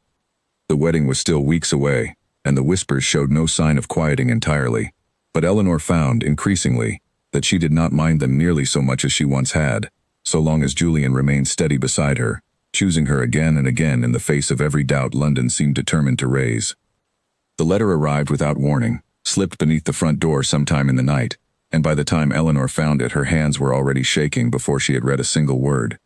The wedding was still weeks away, and the whispers showed no sign of quieting entirely, but Eleanor found, increasingly, that she did not mind them nearly so much as she once had, so long as Julian remained steady beside her, choosing her again and again in the face of every doubt London seemed determined to raise. The letter arrived without warning, slipped beneath the front door sometime in the night, and by the time Eleanor found it, her hands were already shaking before she had read a single word.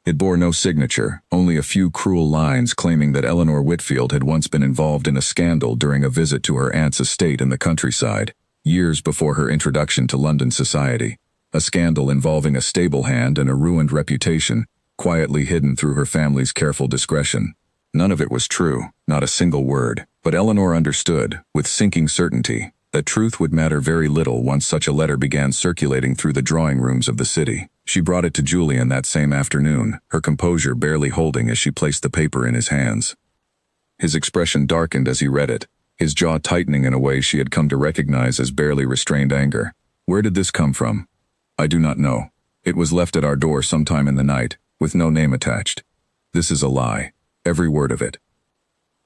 It bore no signature, only a few cruel lines claiming that Eleanor Whitfield had once been involved in a scandal during a visit to her aunt's estate in the countryside, years before her introduction to London society, a scandal involving a stable hand and a ruined reputation, quietly hidden through her family's careful discretion. None of it was true, not a single word, but Eleanor understood, with sinking certainty, that truth would matter very little once such a letter began circulating through the drawing rooms of the city. She brought it to Julian that same afternoon, her composure barely holding as she placed the paper in his hands. His expression darkened as he read it, his jaw tightening in a way she had come to recognize as barely restrained anger. "Where did this come from?" "I do not know. It was left at our door sometime in the night, with no name attached. This is a lie, every word of it."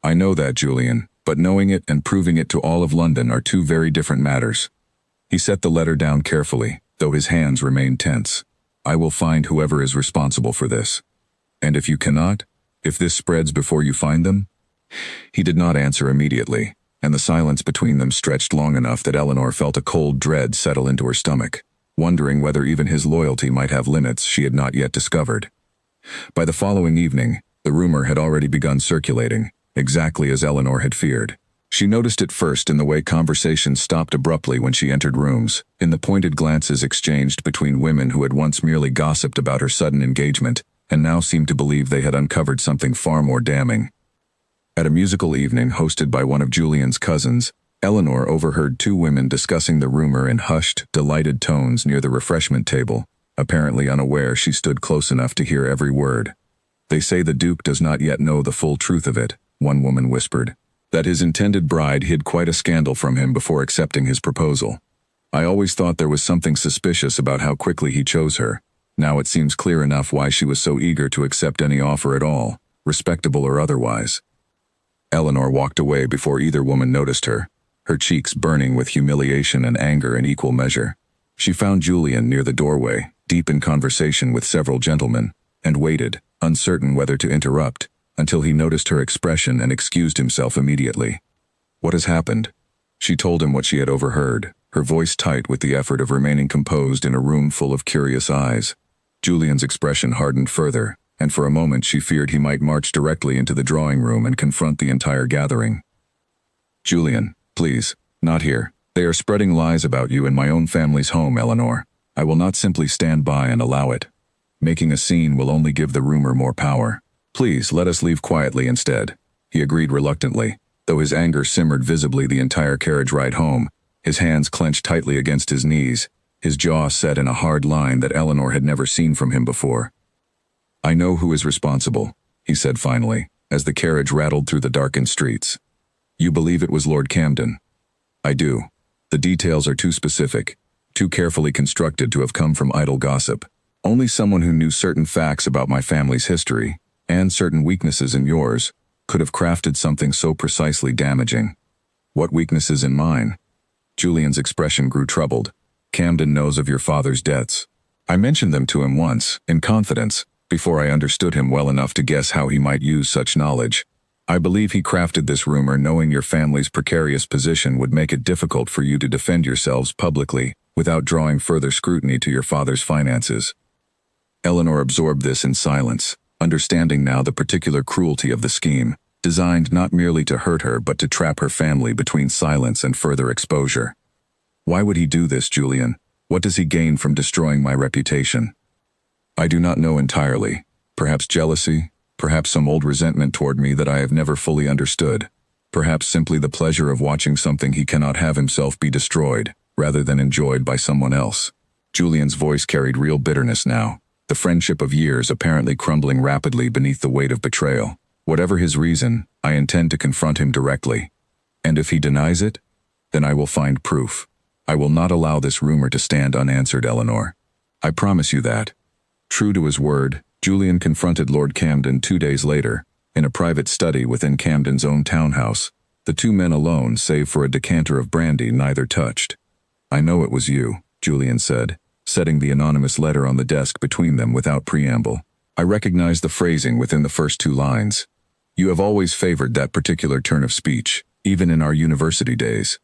"I know that, Julian, but knowing it and proving it to all of London are two very different matters." He set the letter down carefully, though his hands remained tense. "I will find whoever is responsible for this. And if you cannot, if this spreads before you find them?" He did not answer immediately, and the silence between them stretched long enough that Eleanor felt a cold dread settle into her stomach, wondering whether even his loyalty might have limits she had not yet discovered. By the following evening, the rumor had already begun circulating, exactly as Eleanor had feared. She noticed it first in the way conversation stopped abruptly when she entered rooms, in the pointed glances exchanged between women who had once merely gossiped about her sudden engagement, and now seemed to believe they had uncovered something far more damning. At a musical evening hosted by one of Julian's cousins, Eleanor overheard two women discussing the rumor in hushed, delighted tones near the refreshment table, apparently unaware she stood close enough to hear every word. "They say the Duke does not yet know the full truth of it," one woman whispered. "That his intended bride hid quite a scandal from him before accepting his proposal. I always thought there was something suspicious about how quickly he chose her. Now it seems clear enough why she was so eager to accept any offer at all, respectable or otherwise." Eleanor walked away before either woman noticed her, her cheeks burning with humiliation and anger in equal measure. She found Julian near the doorway, deep in conversation with several gentlemen, and waited, uncertain whether to interrupt, until he noticed her expression and excused himself immediately. "What has happened?" She told him what she had overheard, her voice tight with the effort of remaining composed in a room full of curious eyes. Julian's expression hardened further, and for a moment she feared he might march directly into the drawing room and confront the entire gathering. "Julian, please, not here. They are spreading lies about you in my own family's home, Eleanor. I will not simply stand by and allow it. Making a scene will only give the rumor more power. Please, let us leave quietly instead." He agreed reluctantly, though his anger simmered visibly the entire carriage ride home, his hands clenched tightly against his knees, his jaw set in a hard line that Eleanor had never seen from him before. "I know who is responsible," he said finally, as the carriage rattled through the darkened streets. "You believe it was Lord Camden?" "I do. The details are too specific, too carefully constructed to have come from idle gossip. Only someone who knew certain facts about my family's history, and certain weaknesses in yours, could have crafted something so precisely damaging." "What weaknesses in mine?" Julian's expression grew troubled. "Camden knows of your father's debts. I mentioned them to him once, in confidence, before I understood him well enough to guess how he might use such knowledge. I believe he crafted this rumor knowing your family's precarious position would make it difficult for you to defend yourselves publicly without drawing further scrutiny to your father's finances." Eleanor absorbed this in silence, understanding now the particular cruelty of the scheme, designed not merely to hurt her but to trap her family between silence and further exposure. "Why would he do this, Julian? What does he gain from destroying my reputation?" "I do not know entirely. Perhaps jealousy, perhaps some old resentment toward me that I have never fully understood. Perhaps simply the pleasure of watching something he cannot have himself be destroyed, rather than enjoyed by someone else." Julian's voice carried real bitterness now, the friendship of years apparently crumbling rapidly beneath the weight of betrayal. "Whatever his reason, I intend to confront him directly. And if he denies it, then I will find proof. I will not allow this rumor to stand unanswered, Eleanor. I promise you that." True to his word, Julian confronted Lord Camden 2 days later, in a private study within Camden's own townhouse. The two men alone, save for a decanter of brandy, neither touched. "I know it was you," Julian said, setting the anonymous letter on the desk between them without preamble. "I recognize the phrasing within the first 2 lines. You have always favored that particular turn of speech, even in our university days."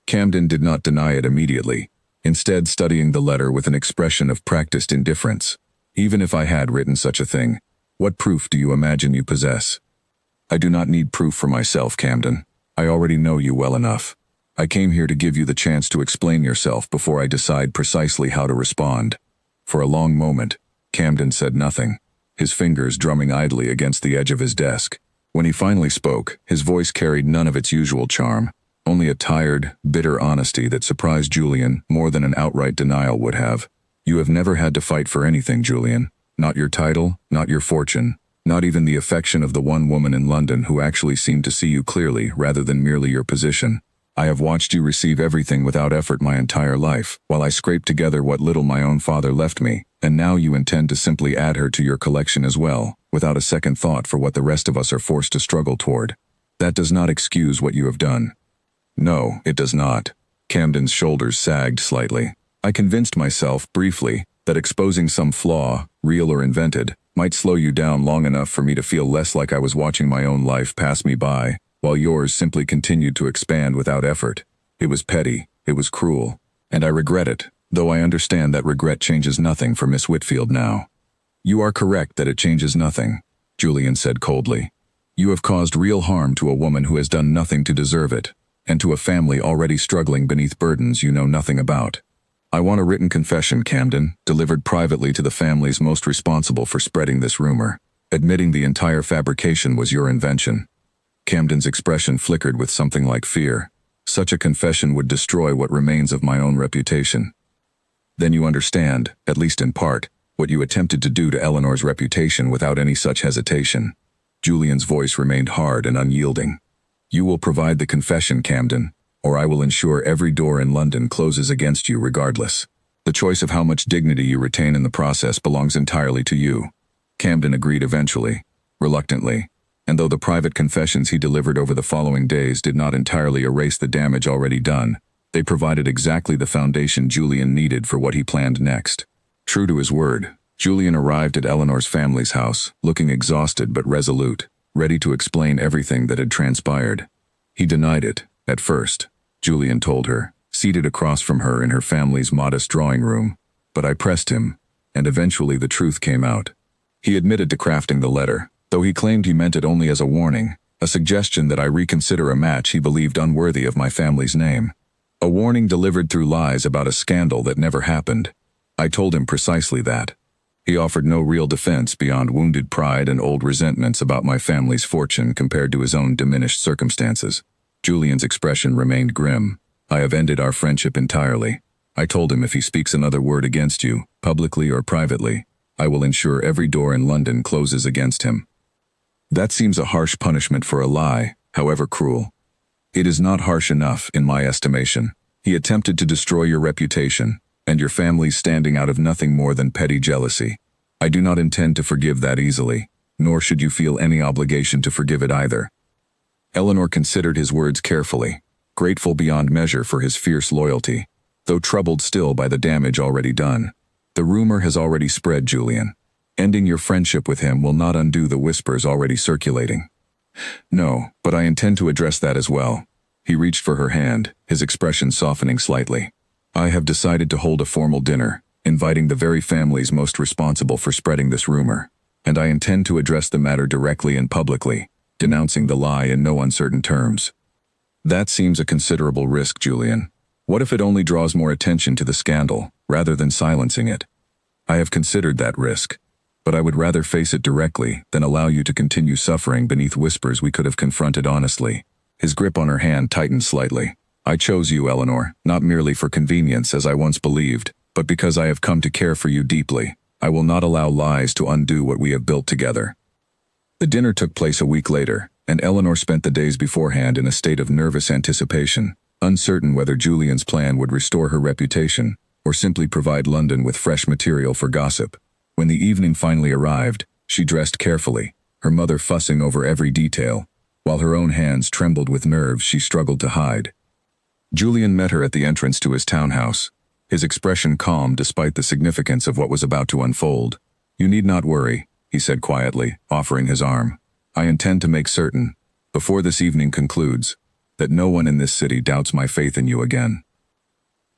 Camden did not deny it immediately, instead studying the letter with an expression of practiced indifference. "Even if I had written such a thing, what proof do you imagine you possess?" "I do not need proof for myself, Camden. I already know you well enough. I came here to give you the chance to explain yourself before I decide precisely how to respond." For a long moment, Camden said nothing, his fingers drumming idly against the edge of his desk. When he finally spoke, his voice carried none of its usual charm, only a tired, bitter honesty that surprised Julian more than an outright denial would have. "You have never had to fight for anything, Julian. Not your title, not your fortune, not even the affection of the one woman in London who actually seemed to see you clearly rather than merely your position. I have watched you receive everything without effort my entire life, while I scraped together what little my own father left me, and now you intend to simply add her to your collection as well, without a second thought for what the rest of us are forced to struggle toward. That does not excuse what you have done." "No, it does not." Camden's shoulders sagged slightly. "I convinced myself, briefly, that exposing some flaw, real or invented, might slow you down long enough for me to feel less like I was watching my own life pass me by, while yours simply continued to expand without effort. It was petty, it was cruel, and I regret it, though I understand that regret changes nothing for Miss Whitfield now." "You are correct that it changes nothing," Julian said coldly. "You have caused real harm to a woman who has done nothing to deserve it, and to a family already struggling beneath burdens you know nothing about. I want a written confession, Camden, delivered privately to the families most responsible for spreading this rumor, admitting the entire fabrication was your invention." Camden's expression flickered with something like fear. Such a confession would destroy what remains of my own reputation. Then you understand, at least in part, what you attempted to do to Eleanor's reputation without any such hesitation. Julian's voice remained hard and unyielding. You will provide the confession, Camden, or I will ensure every door in London closes against you regardless. The choice of how much dignity you retain in the process belongs entirely to you. Camden agreed eventually, reluctantly, and though the private confessions he delivered over the following days did not entirely erase the damage already done, they provided exactly the foundation Julian needed for what he planned next. True to his word, Julian arrived at Eleanor's family's house, looking exhausted but resolute, ready to explain everything that had transpired. He denied it, at first, Julian told her, seated across from her in her family's modest drawing room. But I pressed him, and eventually the truth came out. He admitted to crafting the letter, though he claimed he meant it only as a warning, a suggestion that I reconsider a match he believed unworthy of my family's name. A warning delivered through lies about a scandal that never happened. I told him precisely that. He offered no real defense beyond wounded pride and old resentments about my family's fortune compared to his own diminished circumstances. Julian's expression remained grim. I have ended our friendship entirely. I told him if he speaks another word against you, publicly or privately, I will ensure every door in London closes against him. That seems a harsh punishment for a lie, however cruel. It is not harsh enough, in my estimation. He attempted to destroy your reputation, and your family's standing out of nothing more than petty jealousy. I do not intend to forgive that easily, nor should you feel any obligation to forgive it either. Eleanor considered his words carefully, grateful beyond measure for his fierce loyalty, though troubled still by the damage already done. The rumor has already spread, Julian. Ending your friendship with him will not undo the whispers already circulating. No, but I intend to address that as well. He reached for her hand, his expression softening slightly. I have decided to hold a formal dinner, inviting the very families most responsible for spreading this rumor, and I intend to address the matter directly and publicly, denouncing the lie in no uncertain terms. That seems a considerable risk, Julian. What if it only draws more attention to the scandal, rather than silencing it? I have considered that risk, but I would rather face it directly than allow you to continue suffering beneath whispers we could have confronted honestly. His grip on her hand tightened slightly. I chose you, Eleanor, not merely for convenience as I once believed, but because I have come to care for you deeply. I will not allow lies to undo what we have built together. The dinner took place a week later, and Eleanor spent the days beforehand in a state of nervous anticipation, uncertain whether Julian's plan would restore her reputation, or simply provide London with fresh material for gossip. When the evening finally arrived, she dressed carefully, her mother fussing over every detail, while her own hands trembled with nerves she struggled to hide. Julian met her at the entrance to his townhouse, his expression calm despite the significance of what was about to unfold. You need not worry, he said quietly, offering his arm. I intend to make certain, before this evening concludes, that no one in this city doubts my faith in you again.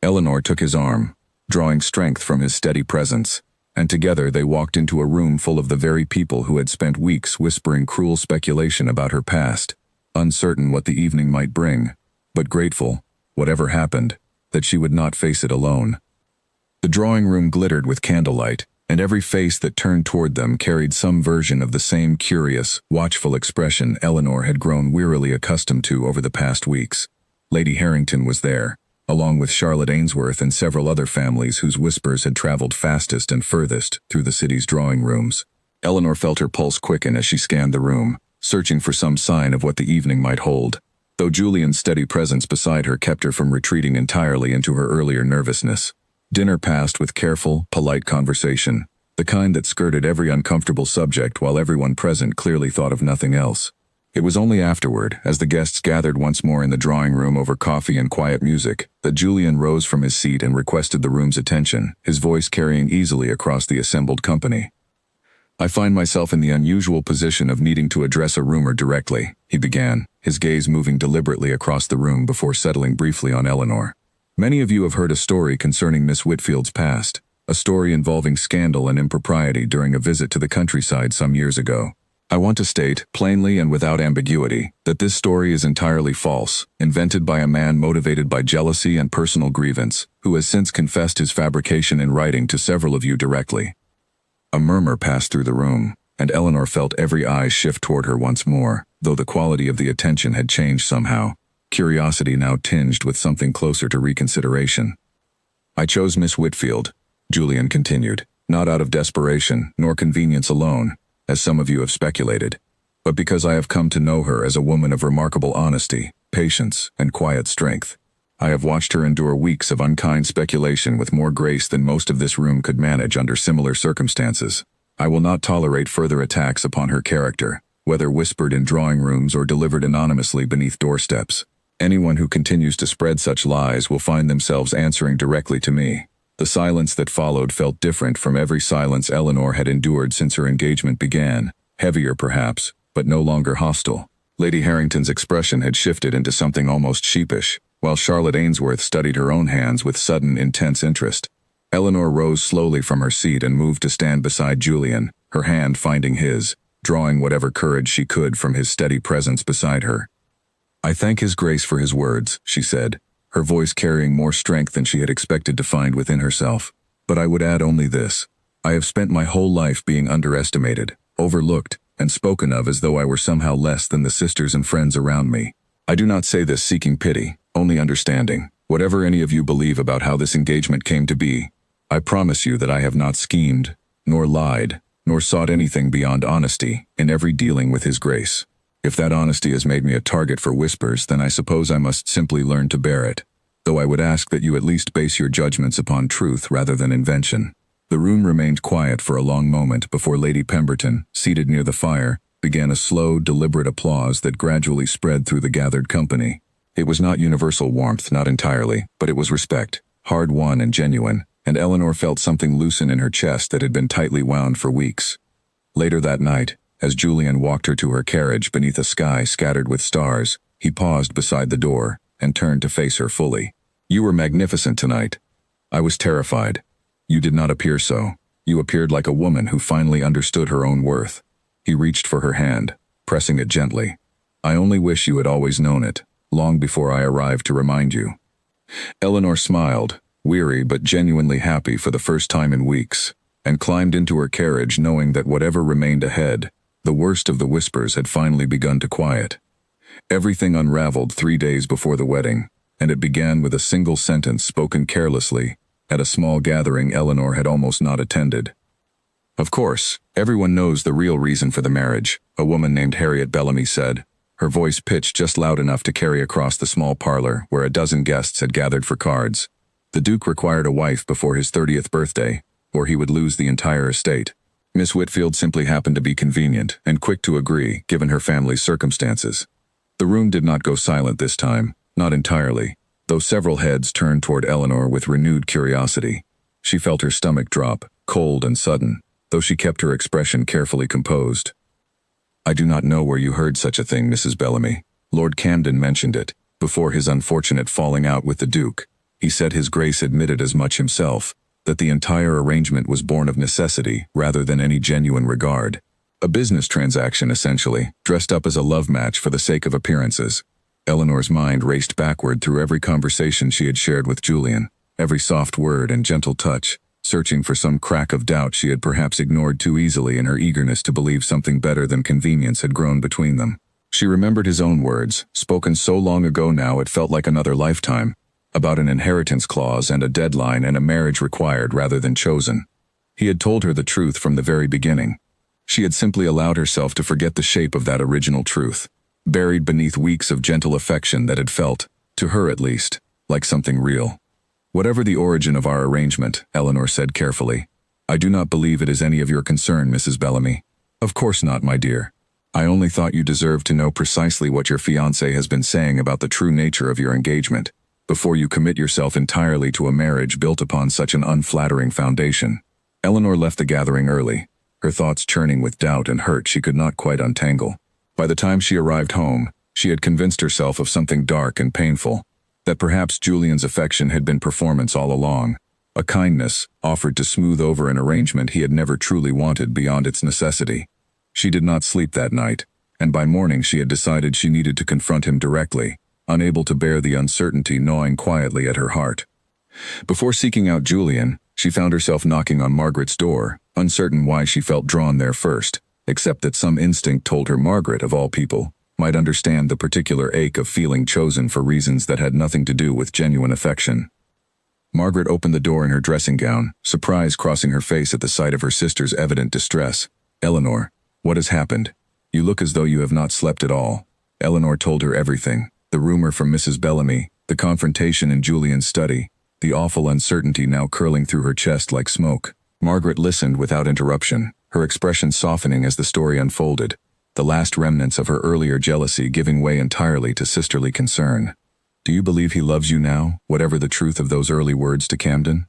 Eleanor took his arm, drawing strength from his steady presence, and together they walked into a room full of the very people who had spent weeks whispering cruel speculation about her past, uncertain what the evening might bring, but grateful, whatever happened, that she would not face it alone. The drawing room glittered with candlelight, and every face that turned toward them carried some version of the same curious, watchful expression Eleanor had grown wearily accustomed to over the past weeks. Lady Harrington was there, along with Charlotte Ainsworth and several other families whose whispers had traveled fastest and furthest through the city's drawing rooms. Eleanor felt her pulse quicken as she scanned the room, searching for some sign of what the evening might hold, though Julian's steady presence beside her kept her from retreating entirely into her earlier nervousness. Dinner passed with careful, polite conversation, the kind that skirted every uncomfortable subject while everyone present clearly thought of nothing else. It was only afterward, as the guests gathered once more in the drawing room over coffee and quiet music, that Julian rose from his seat and requested the room's attention, his voice carrying easily across the assembled company. I find myself in the unusual position of needing to address a rumor directly, he began, his gaze moving deliberately across the room before settling briefly on Eleanor. Many of you have heard a story concerning Miss Whitfield's past, a story involving scandal and impropriety during a visit to the countryside some years ago. I want to state, plainly and without ambiguity, that this story is entirely false, invented by a man motivated by jealousy and personal grievance, who has since confessed his fabrication in writing to several of you directly. A murmur passed through the room, and Eleanor felt every eye shift toward her once more, though the quality of the attention had changed somehow. curiosity now tinged with something closer to reconsideration. "I chose Miss Whitfield," Julian continued, "not out of desperation nor convenience alone, as some of you have speculated, but because I have come to know her as a woman of remarkable honesty, patience, and quiet strength. I have watched her endure weeks of unkind speculation with more grace than most of this room could manage under similar circumstances. I will not tolerate further attacks upon her character, whether whispered in drawing rooms or delivered anonymously beneath doorsteps. Anyone who continues to spread such lies will find themselves answering directly to me." The silence that followed felt different from every silence Eleanor had endured since her engagement began, heavier perhaps, but no longer hostile. Lady Harrington's expression had shifted into something almost sheepish, while Charlotte Ainsworth studied her own hands with sudden, intense interest. Eleanor rose slowly from her seat and moved to stand beside Julian, her hand finding his, drawing whatever courage she could from his steady presence beside her. "I thank His Grace for his words," she said, her voice carrying more strength than she had expected to find within herself. "But I would add only this. I have spent my whole life being underestimated, overlooked, and spoken of as though I were somehow less than the sisters and friends around me. I do not say this seeking pity, only understanding. Whatever any of you believe about how this engagement came to be, I promise you that I have not schemed, nor lied, nor sought anything beyond honesty in every dealing with His Grace. If that honesty has made me a target for whispers, then I suppose I must simply learn to bear it, though I would ask that you at least base your judgments upon truth rather than invention." The room remained quiet for a long moment before Lady Pemberton, seated near the fire, began a slow, deliberate applause that gradually spread through the gathered company. It was not universal warmth, not entirely, but it was respect, hard-won and genuine, and Eleanor felt something loosen in her chest that had been tightly wound for weeks. Later that night, as Julian walked her to her carriage beneath a sky scattered with stars, he paused beside the door and turned to face her fully. "You were magnificent tonight. I was terrified. You did not appear so. You appeared like a woman who finally understood her own worth." He reached for her hand, pressing it gently. "I only wish you had always known it, long before I arrived to remind you." Eleanor smiled, weary but genuinely happy for the first time in weeks, and climbed into her carriage knowing that whatever remained ahead, the worst of the whispers had finally begun to quiet. Everything unraveled 3 days before the wedding, and it began with a single sentence spoken carelessly at a small gathering Eleanor had almost not attended. "Of course, everyone knows the real reason for the marriage," a woman named Harriet Bellamy said, her voice pitched just loud enough to carry across the small parlor where a dozen guests had gathered for cards. "The Duke required a wife before his 30th birthday, or he would lose the entire estate. Miss Whitfield simply happened to be convenient and quick to agree, given her family's circumstances." The room did not go silent this time, not entirely, though several heads turned toward Eleanor with renewed curiosity. She felt her stomach drop, cold and sudden, though she kept her expression carefully composed. "I do not know where you heard such a thing, Mrs. Bellamy. Lord Camden mentioned it, before his unfortunate falling out with the Duke. He said His Grace admitted as much himself, that the entire arrangement was born of necessity rather than any genuine regard. A business transaction, essentially, dressed up as a love match for the sake of appearances." Eleanor's mind raced backward through every conversation she had shared with Julian, every soft word and gentle touch, searching for some crack of doubt she had perhaps ignored too easily in her eagerness to believe something better than convenience had grown between them. She remembered his own words, spoken so long ago now it felt like another lifetime, about an inheritance clause and a deadline and a marriage required rather than chosen. He had told her the truth from the very beginning. She had simply allowed herself to forget the shape of that original truth, buried beneath weeks of gentle affection that had felt, to her at least, like something real. "Whatever the origin of our arrangement," Eleanor said carefully, "I do not believe it is any of your concern, Mrs. Bellamy. Of course not, my dear. I only thought you deserved to know precisely what your fiancé has been saying about the true nature of your engagement, before you commit yourself entirely to a marriage built upon such an unflattering foundation." Eleanor left the gathering early, her thoughts churning with doubt and hurt she could not quite untangle. By the time she arrived home, she had convinced herself of something dark and painful, that perhaps Julian's affection had been performance all along, a kindness offered to smooth over an arrangement he had never truly wanted beyond its necessity. She did not sleep that night, and by morning she had decided she needed to confront him directly, unable to bear the uncertainty gnawing quietly at her heart. Before seeking out Julian, she found herself knocking on Margaret's door, uncertain why she felt drawn there first, except that some instinct told her Margaret, of all people, might understand the particular ache of feeling chosen for reasons that had nothing to do with genuine affection. Margaret opened the door in her dressing gown, surprise crossing her face at the sight of her sister's evident distress. "Eleanor, what has happened? You look as though you have not slept at all." Eleanor told her everything: the rumor from Mrs. Bellamy, the confrontation in Julian's study, the awful uncertainty now curling through her chest like smoke. Margaret listened without interruption, her expression softening as the story unfolded, the last remnants of her earlier jealousy giving way entirely to sisterly concern. "Do you believe he loves you now, whatever the truth of those early words to Camden?"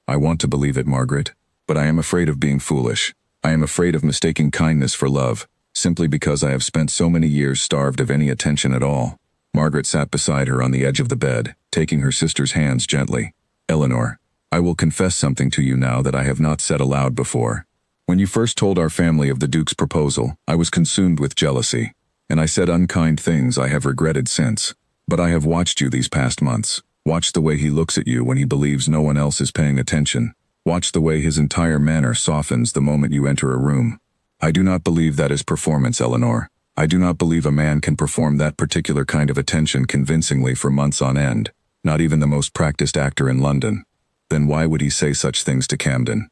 "I want to believe it, Margaret, but I am afraid of being foolish. I am afraid of mistaking kindness for love, simply because I have spent so many years starved of any attention at all." Margaret sat beside her on the edge of the bed, taking her sister's hands gently. "Eleanor, I will confess something to you now that I have not said aloud before. When you first told our family of the Duke's proposal, I was consumed with jealousy, and I said unkind things I have regretted since. But I have watched you these past months, watched the way he looks at you when he believes no one else is paying attention, watched the way his entire manner softens the moment you enter a room. I do not believe that is performance, Eleanor. I do not believe a man can perform that particular kind of attention convincingly for months on end, not even the most practiced actor in London. Then why would he say such things to Camden?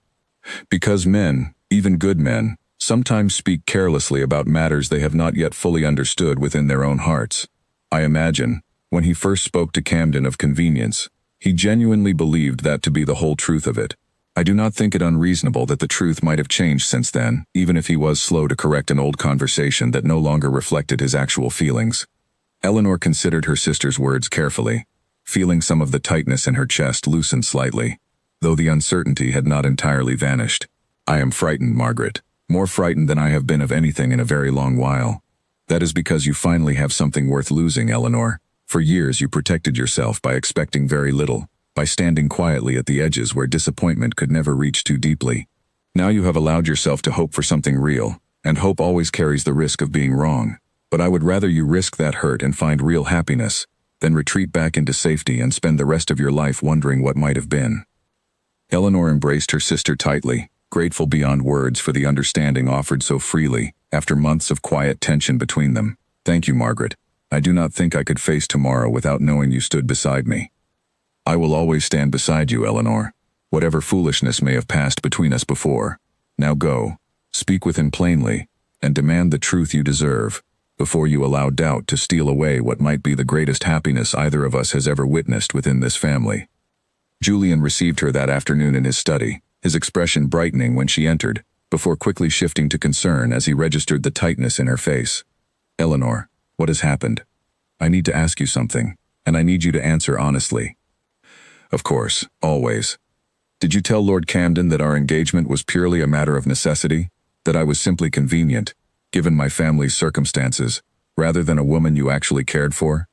Because men, even good men, sometimes speak carelessly about matters they have not yet fully understood within their own hearts. I imagine, when he first spoke to Camden of convenience, he genuinely believed that to be the whole truth of it. I do not think it unreasonable that the truth might have changed since then, even if he was slow to correct an old conversation that no longer reflected his actual feelings. Eleanor considered her sister's words carefully, feeling some of the tightness in her chest loosen slightly, though the uncertainty had not entirely vanished. "I am frightened, Margaret, more frightened than I have been of anything in a very long while. That is because you finally have something worth losing, Eleanor. For years you protected yourself by expecting very little, by standing quietly at the edges where disappointment could never reach too deeply. Now you have allowed yourself to hope for something real, and hope always carries the risk of being wrong. But I would rather you risk that hurt and find real happiness, than retreat back into safety and spend the rest of your life wondering what might have been." Eleanor embraced her sister tightly, grateful beyond words for the understanding offered so freely, after months of quiet tension between them. "Thank you, Margaret. I do not think I could face tomorrow without knowing you stood beside me." "I will always stand beside you, Eleanor, whatever foolishness may have passed between us before. Now go, speak with him plainly, and demand the truth you deserve, before you allow doubt to steal away what might be the greatest happiness either of us has ever witnessed within this family." Julian received her that afternoon in his study, his expression brightening when she entered, before quickly shifting to concern as he registered the tightness in her face. "Eleanor, what has happened? I need to ask you something, and I need you to answer honestly." "Of course, always. Did you tell Lord Camden that our engagement was purely a matter of necessity, that I was simply convenient, given my family's circumstances, rather than a woman you actually cared for?"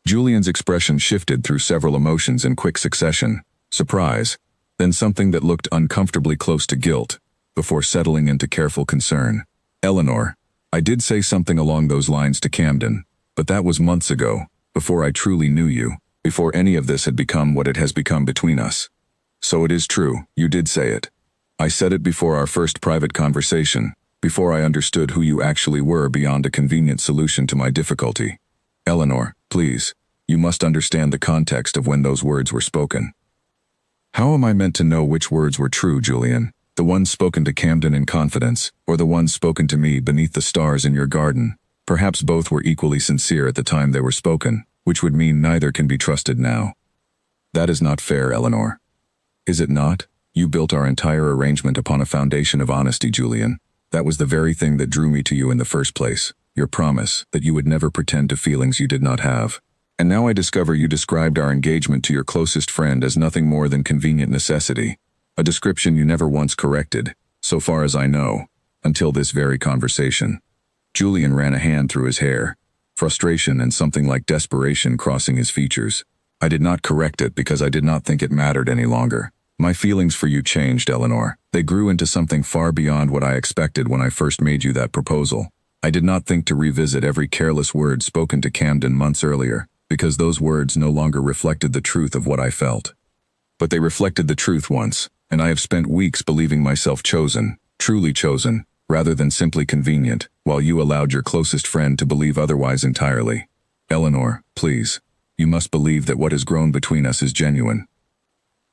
Julian's expression shifted through several emotions in quick succession: surprise, then something that looked uncomfortably close to guilt, before settling into careful concern. "Eleanor, I did say something along those lines to Camden, but that was months ago, before I truly knew you, before any of this had become what it has become between us. So it is true, you did say it. I said it before our first private conversation, before I understood who you actually were beyond a convenient solution to my difficulty. Eleanor, please, you must understand the context of when those words were spoken." "How am I meant to know which words were true, Julian? The ones spoken to Camden in confidence, or the ones spoken to me beneath the stars in your garden? Perhaps both were equally sincere at the time they were spoken, which would mean neither can be trusted now." "That is not fair, Eleanor." "Is it not? You built our entire arrangement upon a foundation of honesty, Julian. That was the very thing that drew me to you in the first place, your promise that you would never pretend to feelings you did not have. And now I discover you described our engagement to your closest friend as nothing more than convenient necessity, a description you never once corrected, so far as I know, until this very conversation." Julian ran a hand through his hair, frustration and something like desperation crossing his features. "I did not correct it because I did not think it mattered any longer. My feelings for you changed, Eleanor. They grew into something far beyond what I expected when I first made you that proposal. I did not think to revisit every careless word spoken to Camden months earlier, because those words no longer reflected the truth of what I felt. But they reflected the truth once, and I have spent weeks believing myself chosen, truly chosen, rather than simply convenient. while you allowed your closest friend to believe otherwise entirely. Eleanor, please. You must believe that what has grown between us is genuine.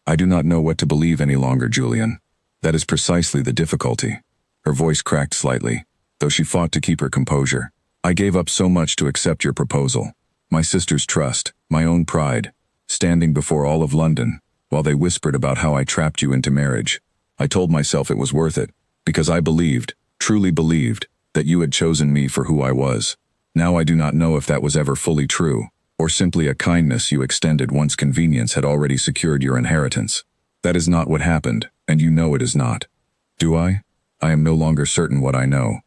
I do not know what to believe any longer, Julian. That is precisely the difficulty. Her voice cracked slightly, though she fought to keep her composure. I gave up so much to accept your proposal. My sister's trust, my own pride, standing before all of London, while they whispered about how I trapped you into marriage. I told myself it was worth it, because I believed, truly believed, that you had chosen me for who I was. Now I do not know if that was ever fully true, or simply a kindness you extended once convenience had already secured your inheritance. That is not what happened, and you know it is not. Do I? I am no longer certain what I know.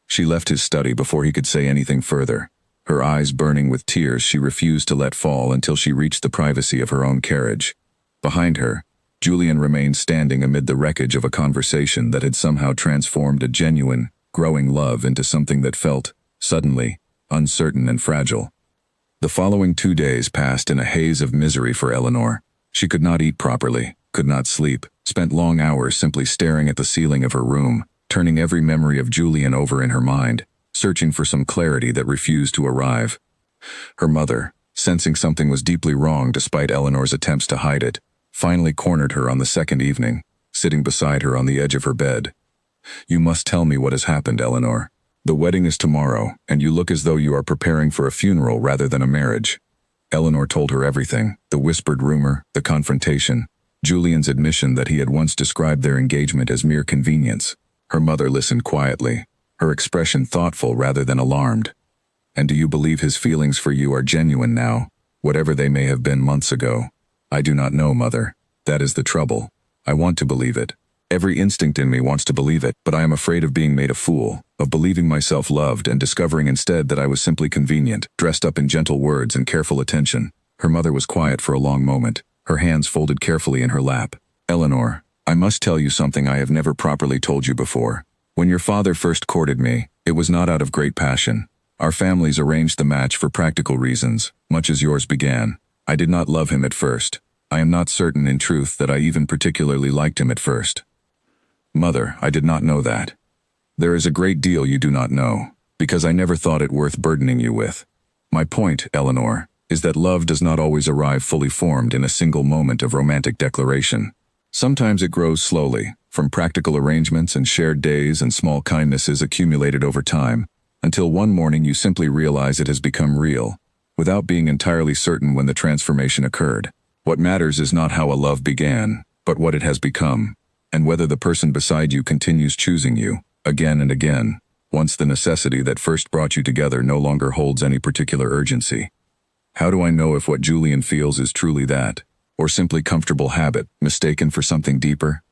She left his study before he could say anything further. Her eyes burning with tears she refused to let fall until she reached the privacy of her own carriage. Behind her, Julian remained standing amid the wreckage of a conversation that had somehow transformed a genuine, growing love into something that felt, suddenly, uncertain and fragile. The following 2 days passed in a haze of misery for Eleanor. She could not eat properly, could not sleep, spent long hours simply staring at the ceiling of her room, turning every memory of Julian over in her mind, searching for some clarity that refused to arrive. Her mother, sensing something was deeply wrong despite Eleanor's attempts to hide it, finally cornered her on the second evening, sitting beside her on the edge of her bed. You must tell me what has happened, Eleanor. The wedding is tomorrow, and you look as though you are preparing for a funeral rather than a marriage. Eleanor told her everything, the whispered rumor, the confrontation, Julian's admission that he had once described their engagement as mere convenience. Her mother listened quietly, her expression thoughtful rather than alarmed. And do you believe his feelings for you are genuine now, whatever they may have been months ago? I do not know, Mother. That is the trouble. I want to believe it. Every instinct in me wants to believe it, but I am afraid of being made a fool, of believing myself loved and discovering instead that I was simply convenient, dressed up in gentle words and careful attention. Her mother was quiet for a long moment, her hands folded carefully in her lap. Eleanor, I must tell you something I have never properly told you before. When your father first courted me, it was not out of great passion. Our families arranged the match for practical reasons, much as yours began. I did not love him at first. I am not certain in truth that I even particularly liked him at first. Mother, I did not know that. There is a great deal you do not know, because I never thought it worth burdening you with. My point, Eleanor, is that love does not always arrive fully formed in a single moment of romantic declaration. Sometimes it grows slowly, from practical arrangements and shared days and small kindnesses accumulated over time, until one morning you simply realize it has become real, without being entirely certain when the transformation occurred. What matters is not how a love began, but what it has become, and whether the person beside you continues choosing you, again and again, once the necessity that first brought you together no longer holds any particular urgency. How do I know if what Julian feels is truly that, or simply comfortable habit, mistaken for something deeper?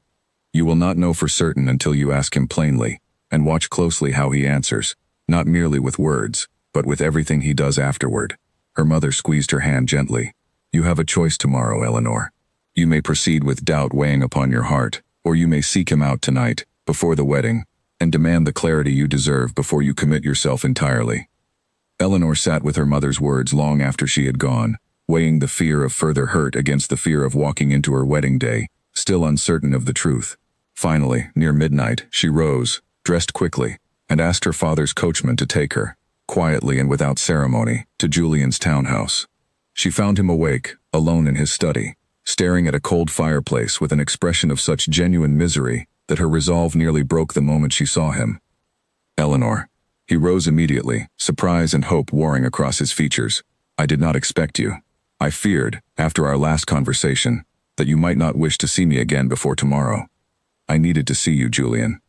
You will not know for certain until you ask him plainly, and watch closely how he answers, not merely with words, but with everything he does afterward. Her mother squeezed her hand gently. You have a choice tomorrow, Eleanor. You may proceed with doubt weighing upon your heart, or you may seek him out tonight, before the wedding, and demand the clarity you deserve before you commit yourself entirely. Eleanor sat with her mother's words long after she had gone, weighing the fear of further hurt against the fear of walking into her wedding day, still uncertain of the truth. Finally, near midnight, she rose, dressed quickly, and asked her father's coachman to take her, quietly and without ceremony, to Julian's townhouse. She found him awake, alone in his study, staring at a cold fireplace with an expression of such genuine misery that her resolve nearly broke the moment she saw him. Eleanor. He rose immediately, surprise and hope warring across his features. I did not expect you. I feared, after our last conversation, that you might not wish to see me again before tomorrow. I needed to see you, Julian.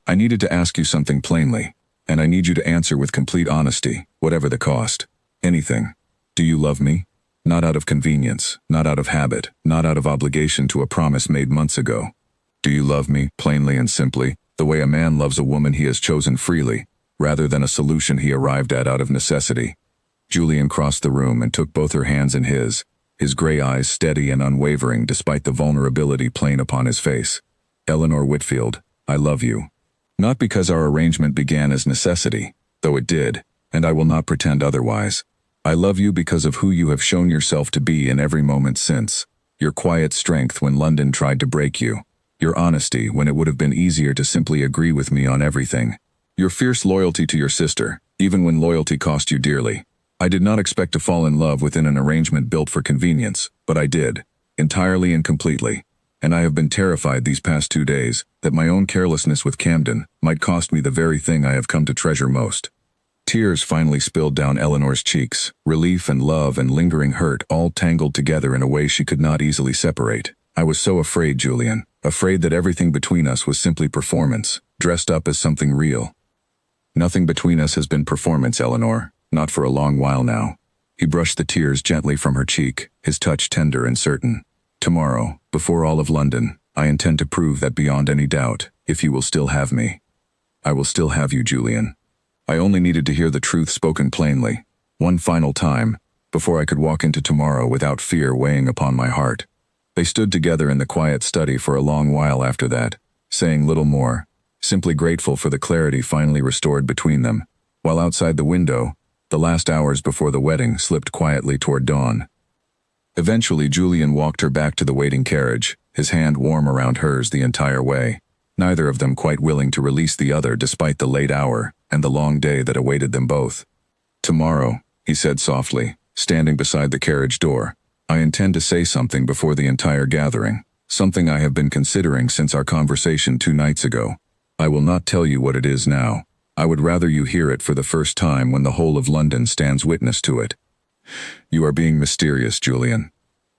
I needed to ask you something plainly, and I need you to answer with complete honesty, whatever the cost. Anything. Do you love me? Not out of convenience, not out of habit, not out of obligation to a promise made months ago. Do you love me, plainly and simply, the way a man loves a woman he has chosen freely, rather than a solution he arrived at out of necessity? Julian crossed the room and took both her hands in his gray eyes steady and unwavering despite the vulnerability plain upon his face. Eleanor Whitfield, I love you. Not because our arrangement began as necessity, though it did, and I will not pretend otherwise. I love you because of who you have shown yourself to be in every moment since. Your quiet strength when London tried to break you. Your honesty when it would have been easier to simply agree with me on everything. Your fierce loyalty to your sister, even when loyalty cost you dearly. I did not expect to fall in love within an arrangement built for convenience, but I did, entirely and completely. And I have been terrified these past 2 days that my own carelessness with Camden might cost me the very thing I have come to treasure most. Tears finally spilled down Eleanor's cheeks, relief and love and lingering hurt all tangled together in a way she could not easily separate. I was so afraid, Julian, afraid that everything between us was simply performance, dressed up as something real. Nothing between us has been performance, Eleanor, not for a long while now. He brushed the tears gently from her cheek, his touch tender and certain. Tomorrow, before all of London, I intend to prove that beyond any doubt, if you will still have me. I will still have you, Julian. I only needed to hear the truth spoken plainly, one final time, before I could walk into tomorrow without fear weighing upon my heart. They stood together in the quiet study for a long while after that, saying little more, simply grateful for the clarity finally restored between them, while outside the window, the last hours before the wedding slipped quietly toward dawn. Eventually, Julian walked her back to the waiting carriage, his hand warm around hers the entire way, neither of them quite willing to release the other despite the late hour and the long day that awaited them both. Tomorrow, he said softly, standing beside the carriage door, I intend to say something before the entire gathering, something I have been considering since our conversation 2 nights ago. I will not tell you what it is now. I would rather you hear it for the first time when the whole of London stands witness to it. You are being mysterious, Julian.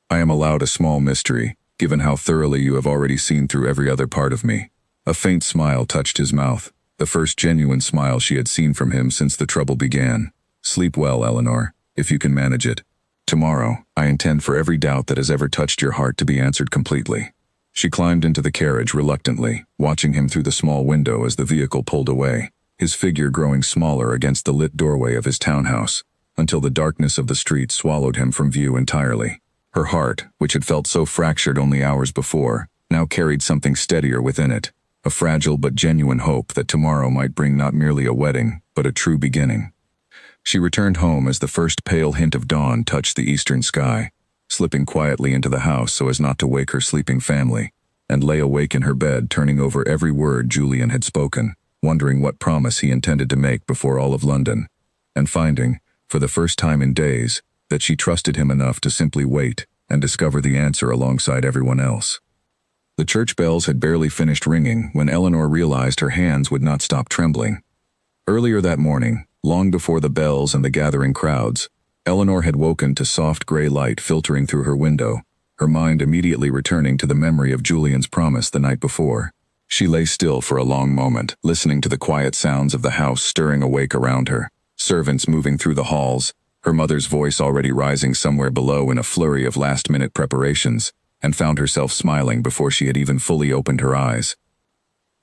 I am allowed a small mystery, given how thoroughly you have already seen through every other part of me. A faint smile touched his mouth, the first genuine smile she had seen from him since the trouble began. Sleep well, Eleanor, if you can manage it. Tomorrow, I intend for every doubt that has ever touched your heart to be answered completely. She climbed into the carriage reluctantly, watching him through the small window as the vehicle pulled away, his figure growing smaller against the lit doorway of his townhouse, until the darkness of the street swallowed him from view entirely. Her heart, which had felt so fractured only hours before, now carried something steadier within it, a fragile but genuine hope that tomorrow might bring not merely a wedding, but a true beginning. She returned home as the first pale hint of dawn touched the eastern sky, slipping quietly into the house so as not to wake her sleeping family, and lay awake in her bed turning over every word Julian had spoken, wondering what promise he intended to make before all of London, and finding, for the first time in days, that she trusted him enough to simply wait and discover the answer alongside everyone else. The church bells had barely finished ringing when Eleanor realized her hands would not stop trembling. Earlier that morning, long before the bells and the gathering crowds, Eleanor had woken to soft gray light filtering through her window, her mind immediately returning to the memory of Julian's promise the night before. She lay still for a long moment, listening to the quiet sounds of the house stirring awake around her, servants moving through the halls, her mother's voice already rising somewhere below in a flurry of last-minute preparations, and found herself smiling before she had even fully opened her eyes.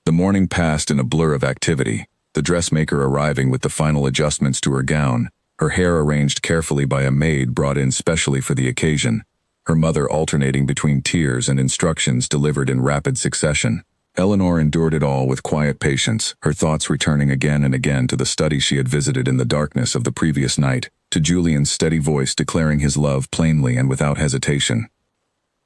The morning passed in a blur of activity, the dressmaker arriving with the final adjustments to her gown, her hair arranged carefully by a maid brought in specially for the occasion, her mother alternating between tears and instructions delivered in rapid succession. Eleanor endured it all with quiet patience, her thoughts returning again and again to the study she had visited in the darkness of the previous night, to Julian's steady voice declaring his love plainly and without hesitation.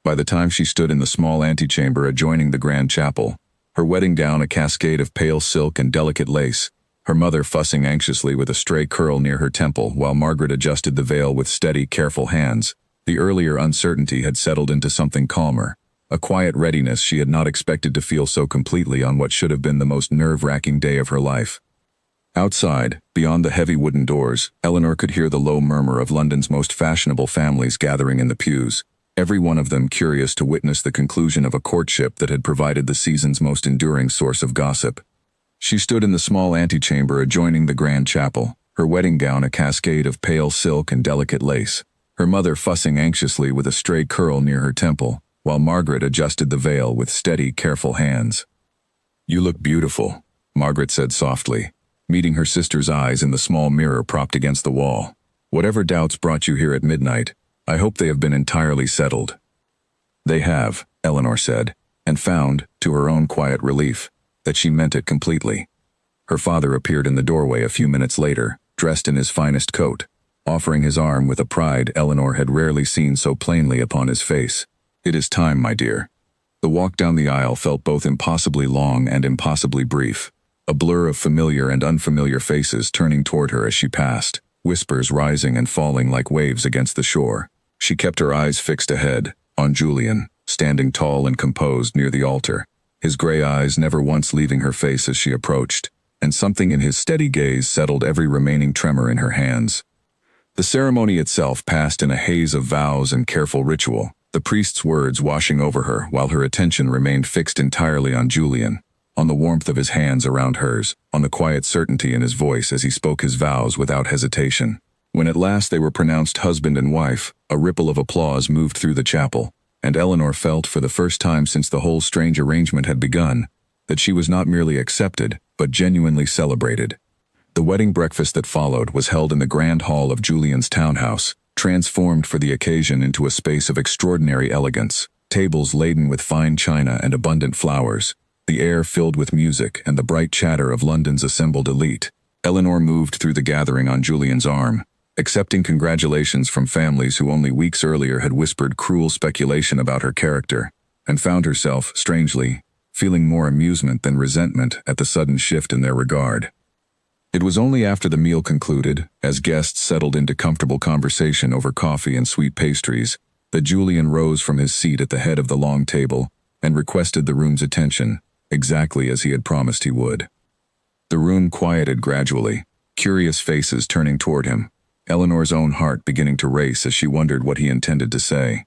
By the time she stood in the small antechamber adjoining the grand chapel, her wedding gown a cascade of pale silk and delicate lace, her mother fussing anxiously with a stray curl near her temple while Margaret adjusted the veil with steady, careful hands, the earlier uncertainty had settled into something calmer, a quiet readiness she had not expected to feel so completely on what should have been the most nerve-wracking day of her life. Outside, beyond the heavy wooden doors, Eleanor could hear the low murmur of London's most fashionable families gathering in the pews, every one of them curious to witness the conclusion of a courtship that had provided the season's most enduring source of gossip. She stood in the small antechamber adjoining the grand chapel, her wedding gown a cascade of pale silk and delicate lace, her mother fussing anxiously with a stray curl near her temple, while Margaret adjusted the veil with steady, careful hands. "You look beautiful," Margaret said softly, meeting her sister's eyes in the small mirror propped against the wall. "Whatever doubts brought you here at midnight, I hope they have been entirely settled." "They have," Eleanor said, and found, to her own quiet relief, that she meant it completely. Her father appeared in the doorway a few minutes later, dressed in his finest coat, offering his arm with a pride Eleanor had rarely seen so plainly upon his face. "It is time, my dear." The walk down the aisle felt both impossibly long and impossibly brief. a blur of familiar and unfamiliar faces turning toward her as she passed, whispers rising and falling like waves against the shore. She kept her eyes fixed ahead, on Julian, standing tall and composed near the altar, his gray eyes never once leaving her face as she approached, and something in his steady gaze settled every remaining tremor in her hands. The ceremony itself passed in a haze of vows and careful ritual, the priest's words washing over her while her attention remained fixed entirely on Julian, on the warmth of his hands around hers, on the quiet certainty in his voice as he spoke his vows without hesitation. When at last they were pronounced husband and wife, a ripple of applause moved through the chapel, and Eleanor felt for the first time since the whole strange arrangement had begun, that she was not merely accepted, but genuinely celebrated. The wedding breakfast that followed was held in the grand hall of Julian's townhouse, transformed for the occasion into a space of extraordinary elegance, tables laden with fine china and abundant flowers, the air filled with music and the bright chatter of London's assembled elite. Eleanor moved through the gathering on Julian's arm, accepting congratulations from families who only weeks earlier had whispered cruel speculation about her character, and found herself, strangely, feeling more amusement than resentment at the sudden shift in their regard. It was only after the meal concluded, as guests settled into comfortable conversation over coffee and sweet pastries, that Julian rose from his seat at the head of the long table and requested the room's attention, exactly as he had promised he would. The room quieted gradually, curious faces turning toward him, Eleanor's own heart beginning to race as she wondered what he intended to say.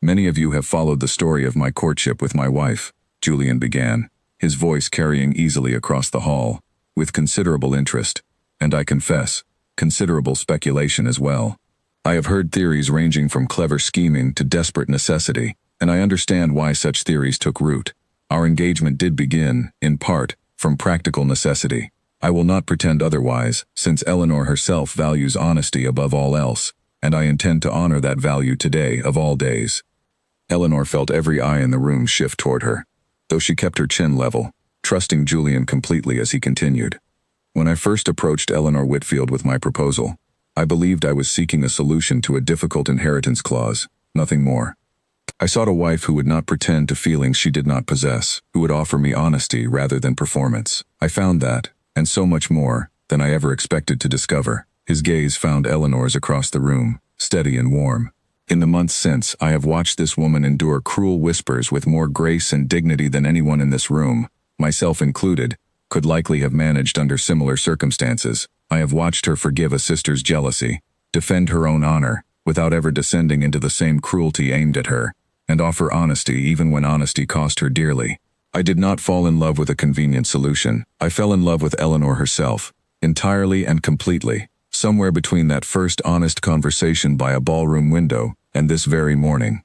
"Many of you have followed the story of my courtship with my wife," Julian began, his voice carrying easily across the hall, "with considerable interest, and I confess, considerable speculation as well. I have heard theories ranging from clever scheming to desperate necessity, and I understand why such theories took root. Our engagement did begin, in part, from practical necessity. I will not pretend otherwise, since Eleanor herself values honesty above all else, and I intend to honor that value today of all days." Eleanor felt every eye in the room shift toward her, though she kept her chin level, trusting Julian completely as he continued. "When I first approached Eleanor Whitfield with my proposal, I believed I was seeking a solution to a difficult inheritance clause, nothing more. I sought a wife who would not pretend to feelings she did not possess, who would offer me honesty rather than performance. I found that, and so much more, than I ever expected to discover." His gaze found Eleanor's across the room, steady and warm. "In the months since, I have watched this woman endure cruel whispers with more grace and dignity than anyone in this room, myself included, could likely have managed under similar circumstances. I have watched her forgive a sister's jealousy, defend her own honor, without ever descending into the same cruelty aimed at her, and offer honesty even when honesty cost her dearly. I did not fall in love with a convenient solution. I fell in love with Eleanor herself, entirely and completely, somewhere between that first honest conversation by a ballroom window and this very morning."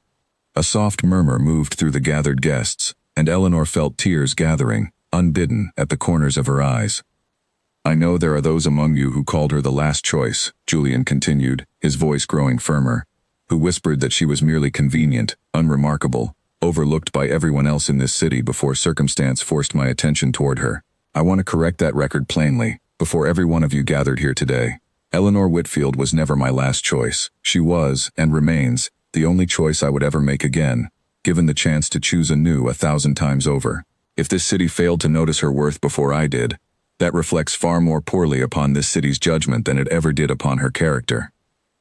A soft murmur moved through the gathered guests, and Eleanor felt tears gathering, unbidden, at the corners of her eyes. "I know there are those among you who called her the last choice," Julian continued, his voice growing firmer, "who whispered that she was merely convenient, unremarkable, overlooked by everyone else in this city before circumstance forced my attention toward her. I want to correct that record plainly, before every one of you gathered here today. Eleanor Whitfield was never my last choice. She was, and remains, the only choice I would ever make again, given the chance to choose anew 1,000 times over. If this city failed to notice her worth before I did, that reflects far more poorly upon this city's judgment than it ever did upon her character."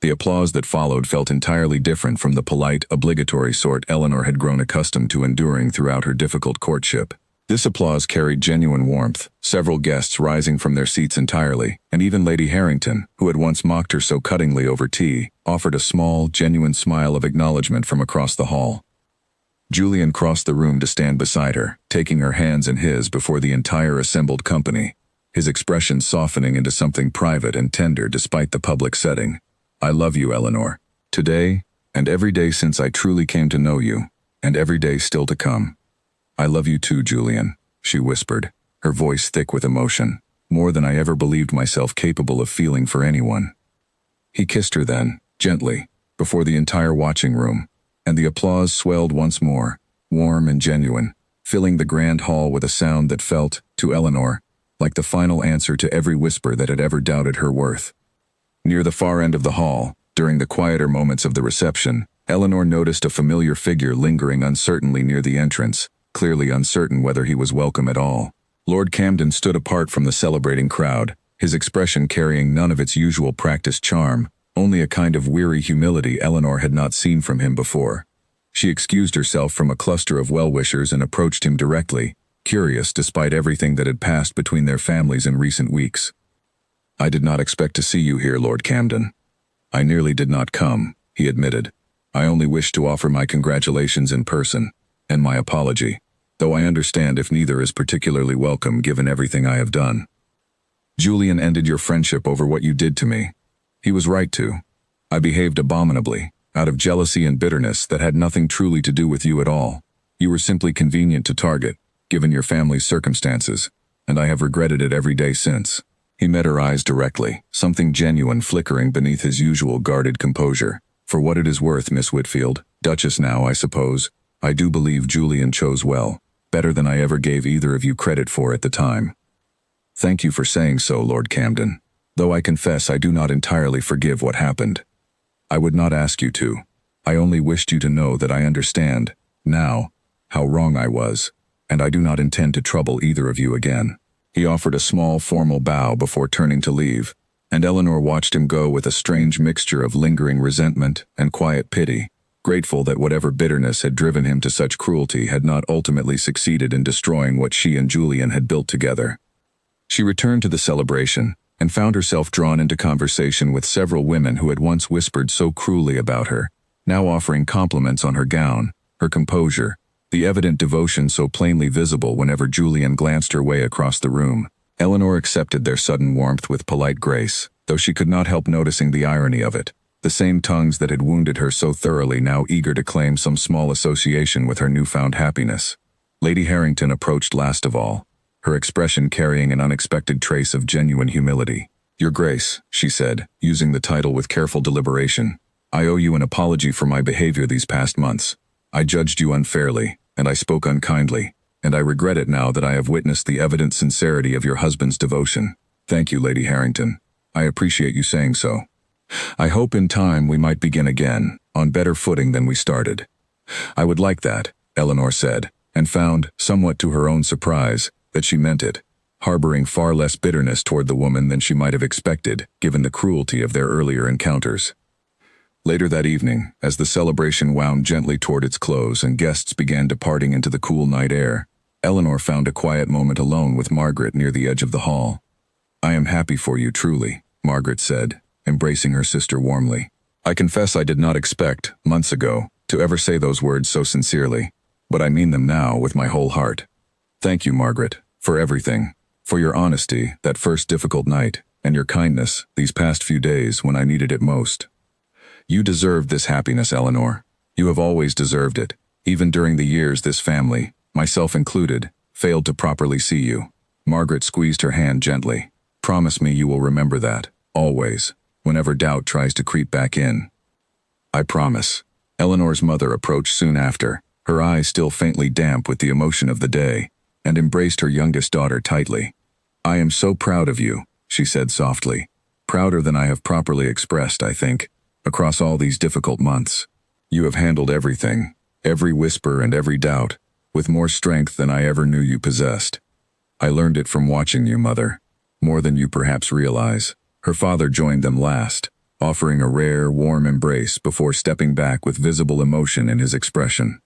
The applause that followed felt entirely different from the polite, obligatory sort Eleanor had grown accustomed to enduring throughout her difficult courtship. This applause carried genuine warmth, several guests rising from their seats entirely, and even Lady Harrington, who had once mocked her so cuttingly over tea, offered a small, genuine smile of acknowledgement from across the hall. Julian crossed the room to stand beside her, taking her hands in his before the entire assembled company, his expression softening into something private and tender despite the public setting. "I love you, Eleanor. Today, and every day since I truly came to know you, and every day still to come. I love you too, Julian," she whispered, her voice thick with emotion, "more than I ever believed myself capable of feeling for anyone." He kissed her then, gently, before the entire watching room, and the applause swelled once more, warm and genuine, filling the grand hall with a sound that felt, to Eleanor, like the final answer to every whisper that had ever doubted her worth. Near the far end of the hall, during the quieter moments of the reception, Eleanor noticed a familiar figure lingering uncertainly near the entrance, clearly uncertain whether he was welcome at all. Lord Camden stood apart from the celebrating crowd, his expression carrying none of its usual practiced charm, only a kind of weary humility Eleanor had not seen from him before. She excused herself from a cluster of well-wishers and approached him directly, curious despite everything that had passed between their families in recent weeks. "I did not expect to see you here, Lord Camden. I nearly did not come," he admitted. "I only wished to offer my congratulations in person, and my apology, though I understand if neither is particularly welcome given everything I have done. Julian ended your friendship over what you did to me. He was right to. I behaved abominably, out of jealousy and bitterness that had nothing truly to do with you at all. You were simply convenient to target, given your family's circumstances, and I have regretted it every day since." He met her eyes directly, something genuine flickering beneath his usual guarded composure. "For what it is worth, Miss Whitfield, Duchess now, I suppose, I do believe Julian chose well, better than I ever gave either of you credit for at the time." "Thank you for saying so, Lord Camden, though I confess I do not entirely forgive what happened. I would not ask you to. I only wished you to know that I understand, now, how wrong I was, and I do not intend to trouble either of you again." He offered a small formal bow before turning to leave, and Eleanor watched him go with a strange mixture of lingering resentment and quiet pity, grateful that whatever bitterness had driven him to such cruelty had not ultimately succeeded in destroying what she and Julian had built together. She returned to the celebration, and found herself drawn into conversation with several women who had once whispered so cruelly about her, now offering compliments on her gown, her composure, the evident devotion so plainly visible whenever Julian glanced her way across the room. Eleanor accepted their sudden warmth with polite grace, though she could not help noticing the irony of it. The same tongues that had wounded her so thoroughly now eager to claim some small association with her newfound happiness. Lady Harrington approached last of all, her expression carrying an unexpected trace of genuine humility. "Your Grace," she said, using the title with careful deliberation, "I owe you an apology for my behavior these past months. I judged you unfairly, and I spoke unkindly, and I regret it now that I have witnessed the evident sincerity of your husband's devotion. Thank you, Lady Harrington. I appreciate you saying so. I hope in time we might begin again, on better footing than we started." "I would like that," Eleanor said, and found, somewhat to her own surprise, that she meant it, harboring far less bitterness toward the woman than she might have expected, given the cruelty of their earlier encounters. Later that evening, as the celebration wound gently toward its close and guests began departing into the cool night air, Eleanor found a quiet moment alone with Margaret near the edge of the hall. "I am happy for you, truly," Margaret said, embracing her sister warmly. "I confess I did not expect, months ago, to ever say those words so sincerely, but I mean them now with my whole heart. Thank you, Margaret, for everything, for your honesty that first difficult night, and your kindness these past few days when I needed it most. You deserved this happiness, Eleanor. You have always deserved it, even during the years this family, myself included, failed to properly see you." Margaret squeezed her hand gently. "Promise me you will remember that, always, whenever doubt tries to creep back in." "I promise." Eleanor's mother approached soon after, her eyes still faintly damp with the emotion of the day, and embraced her youngest daughter tightly. "I am so proud of you," she said softly. "Prouder than I have properly expressed, I think, across all these difficult months. You have handled everything, every whisper and every doubt, with more strength than I ever knew you possessed. I learned it from watching you, Mother, more than you perhaps realize." Her father joined them last, offering a rare, warm embrace before stepping back with visible emotion in his expression.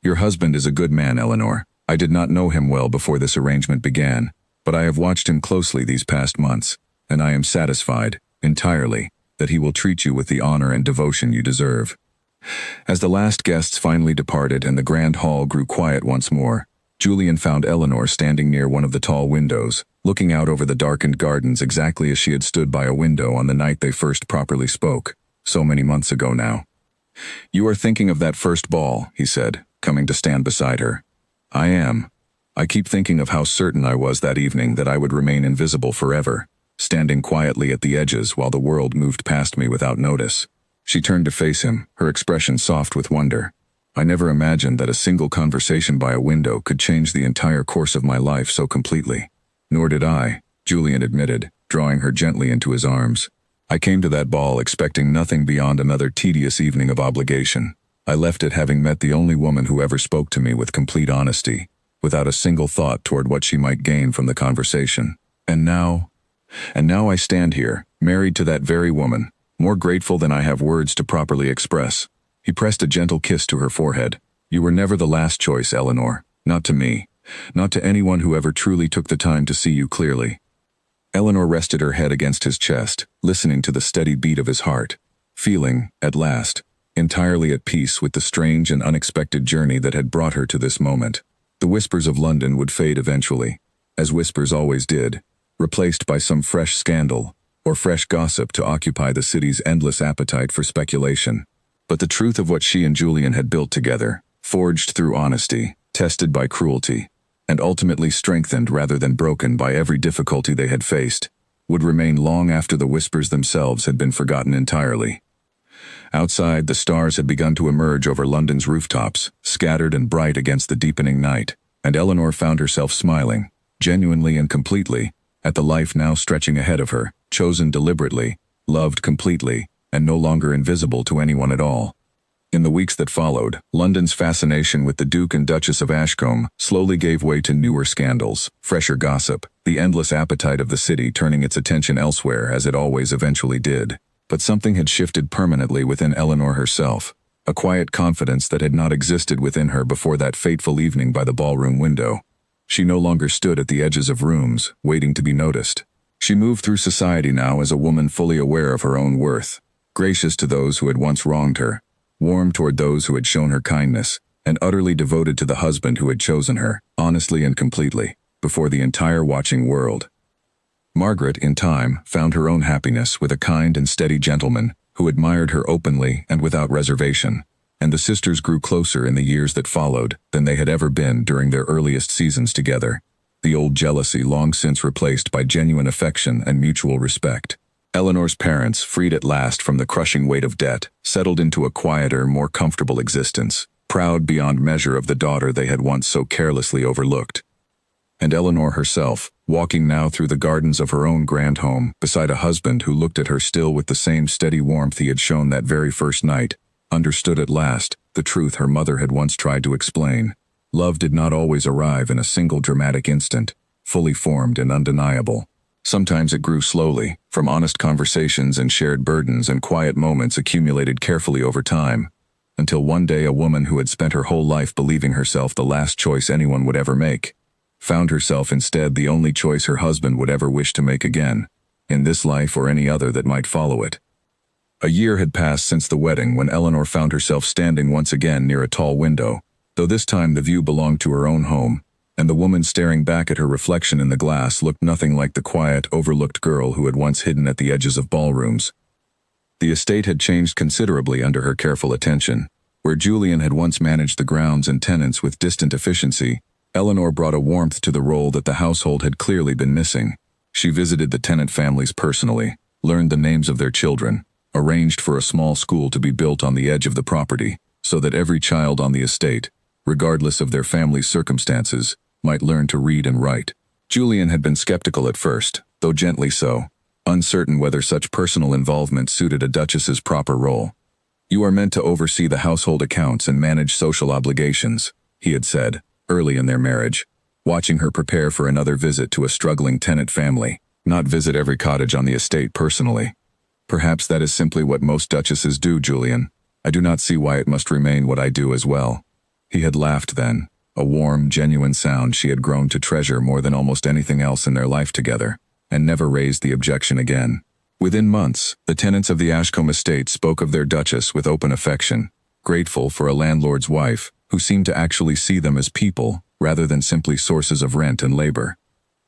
"Your husband is a good man, Eleanor. I did not know him well before this arrangement began, but I have watched him closely these past months, and I am satisfied, entirely, that he will treat you with the honor and devotion you deserve." As the last guests finally departed and the grand hall grew quiet once more, Julian found Eleanor standing near one of the tall windows, looking out over the darkened gardens exactly as she had stood by a window on the night they first properly spoke, so many months ago now. "You are thinking of that first ball," he said, coming to stand beside her. "I am. I keep thinking of how certain I was that evening that I would remain invisible forever, standing quietly at the edges while the world moved past me without notice." She turned to face him, her expression soft with wonder. "I never imagined that a single conversation by a window could change the entire course of my life so completely." "Nor did I," Julian admitted, drawing her gently into his arms. "I came to that ball expecting nothing beyond another tedious evening of obligation. I left it having met the only woman who ever spoke to me with complete honesty, without a single thought toward what she might gain from the conversation. And now I stand here, married to that very woman, more grateful than I have words to properly express. He pressed a gentle kiss to her forehead. You were never the last choice, Eleanor. Not to me. Not to anyone who ever truly took the time to see you clearly. Eleanor rested her head against his chest, listening to the steady beat of his heart, feeling, at last, entirely at peace with the strange and unexpected journey that had brought her to this moment. The whispers of London would fade eventually, as whispers always did, replaced by some fresh scandal or fresh gossip to occupy the city's endless appetite for speculation. But the truth of what she and Julian had built together, forged through honesty, tested by cruelty, and ultimately strengthened rather than broken by every difficulty they had faced, would remain long after the whispers themselves had been forgotten entirely. Outside, the stars had begun to emerge over London's rooftops, scattered and bright against the deepening night, and Eleanor found herself smiling, genuinely and completely, at the life now stretching ahead of her, chosen deliberately, loved completely, and no longer invisible to anyone at all. In the weeks that followed, London's fascination with the Duke and Duchess of Ashcombe slowly gave way to newer scandals, fresher gossip, the endless appetite of the city turning its attention elsewhere as it always eventually did. But something had shifted permanently within Eleanor herself, a quiet confidence that had not existed within her before that fateful evening by the ballroom window. She no longer stood at the edges of rooms, waiting to be noticed. She moved through society now as a woman fully aware of her own worth, gracious to those who had once wronged her, warm toward those who had shown her kindness, and utterly devoted to the husband who had chosen her, honestly and completely, before the entire watching world. Margaret, in time, found her own happiness with a kind and steady gentleman who admired her openly and without reservation, and the sisters grew closer in the years that followed than they had ever been during their earliest seasons together, the old jealousy long since replaced by genuine affection and mutual respect. Eleanor's parents, freed at last from the crushing weight of debt, settled into a quieter, more comfortable existence, proud beyond measure of the daughter they had once so carelessly overlooked. And Eleanor herself, walking now through the gardens of her own grand home, beside a husband who looked at her still with the same steady warmth he had shown that very first night, understood at last the truth her mother had once tried to explain. Love did not always arrive in a single dramatic instant, fully formed and undeniable. Sometimes it grew slowly, from honest conversations and shared burdens and quiet moments accumulated carefully over time, until one day a woman who had spent her whole life believing herself the last choice anyone would ever make, found herself instead the only choice her husband would ever wish to make again, in this life or any other that might follow it. A year had passed since the wedding when Eleanor found herself standing once again near a tall window, though this time the view belonged to her own home, and the woman staring back at her reflection in the glass looked nothing like the quiet, overlooked girl who had once hidden at the edges of ballrooms. The estate had changed considerably under her careful attention. Where Julian had once managed the grounds and tenants with distant efficiency, Eleanor brought a warmth to the role that the household had clearly been missing. She visited the tenant families personally, learned the names of their children, arranged for a small school to be built on the edge of the property, so that every child on the estate, regardless of their family's circumstances, might learn to read and write. Julian had been skeptical at first, though gently so, uncertain whether such personal involvement suited a duchess's proper role. You are meant to oversee the household accounts and manage social obligations, he had said, early in their marriage, watching her prepare for another visit to a struggling tenant family, not visit every cottage on the estate personally. Perhaps that is simply what most duchesses do, Julian. I do not see why it must remain what I do as well. He had laughed then, a warm, genuine sound she had grown to treasure more than almost anything else in their life together, and never raised the objection again. Within months, the tenants of the Ashcombe estate spoke of their duchess with open affection, grateful for a landlord's wife who seemed to actually see them as people rather than simply sources of rent and labor.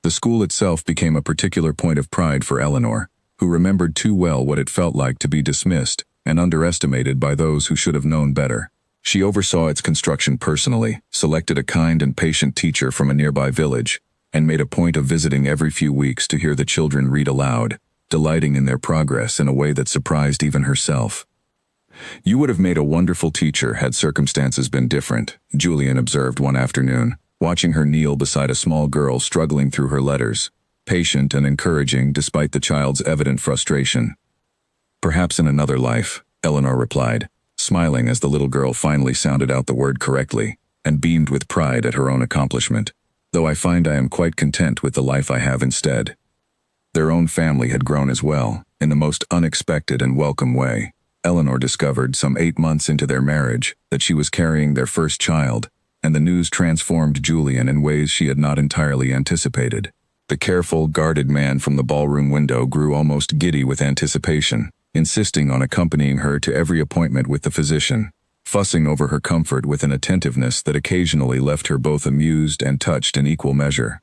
The school itself became a particular point of pride for Eleanor, who remembered too well what it felt like to be dismissed and underestimated by those who should have known better. She oversaw its construction personally, selected a kind and patient teacher from a nearby village, and made a point of visiting every few weeks to hear the children read aloud, delighting in their progress in a way that surprised even herself. You would have made a wonderful teacher had circumstances been different, Julian observed one afternoon, watching her kneel beside a small girl struggling through her letters, patient and encouraging despite the child's evident frustration. Perhaps in another life, Eleanor replied, smiling as the little girl finally sounded out the word correctly. and beamed with pride at her own accomplishment, though I find I am quite content with the life I have instead. Their own family had grown as well, in the most unexpected and welcome way. Eleanor discovered, some 8 months into their marriage, that she was carrying their first child, and the news transformed Julian in ways she had not entirely anticipated. The careful, guarded man from the ballroom window grew almost giddy with anticipation, insisting on accompanying her to every appointment with the physician, fussing over her comfort with an attentiveness that occasionally left her both amused and touched in equal measure.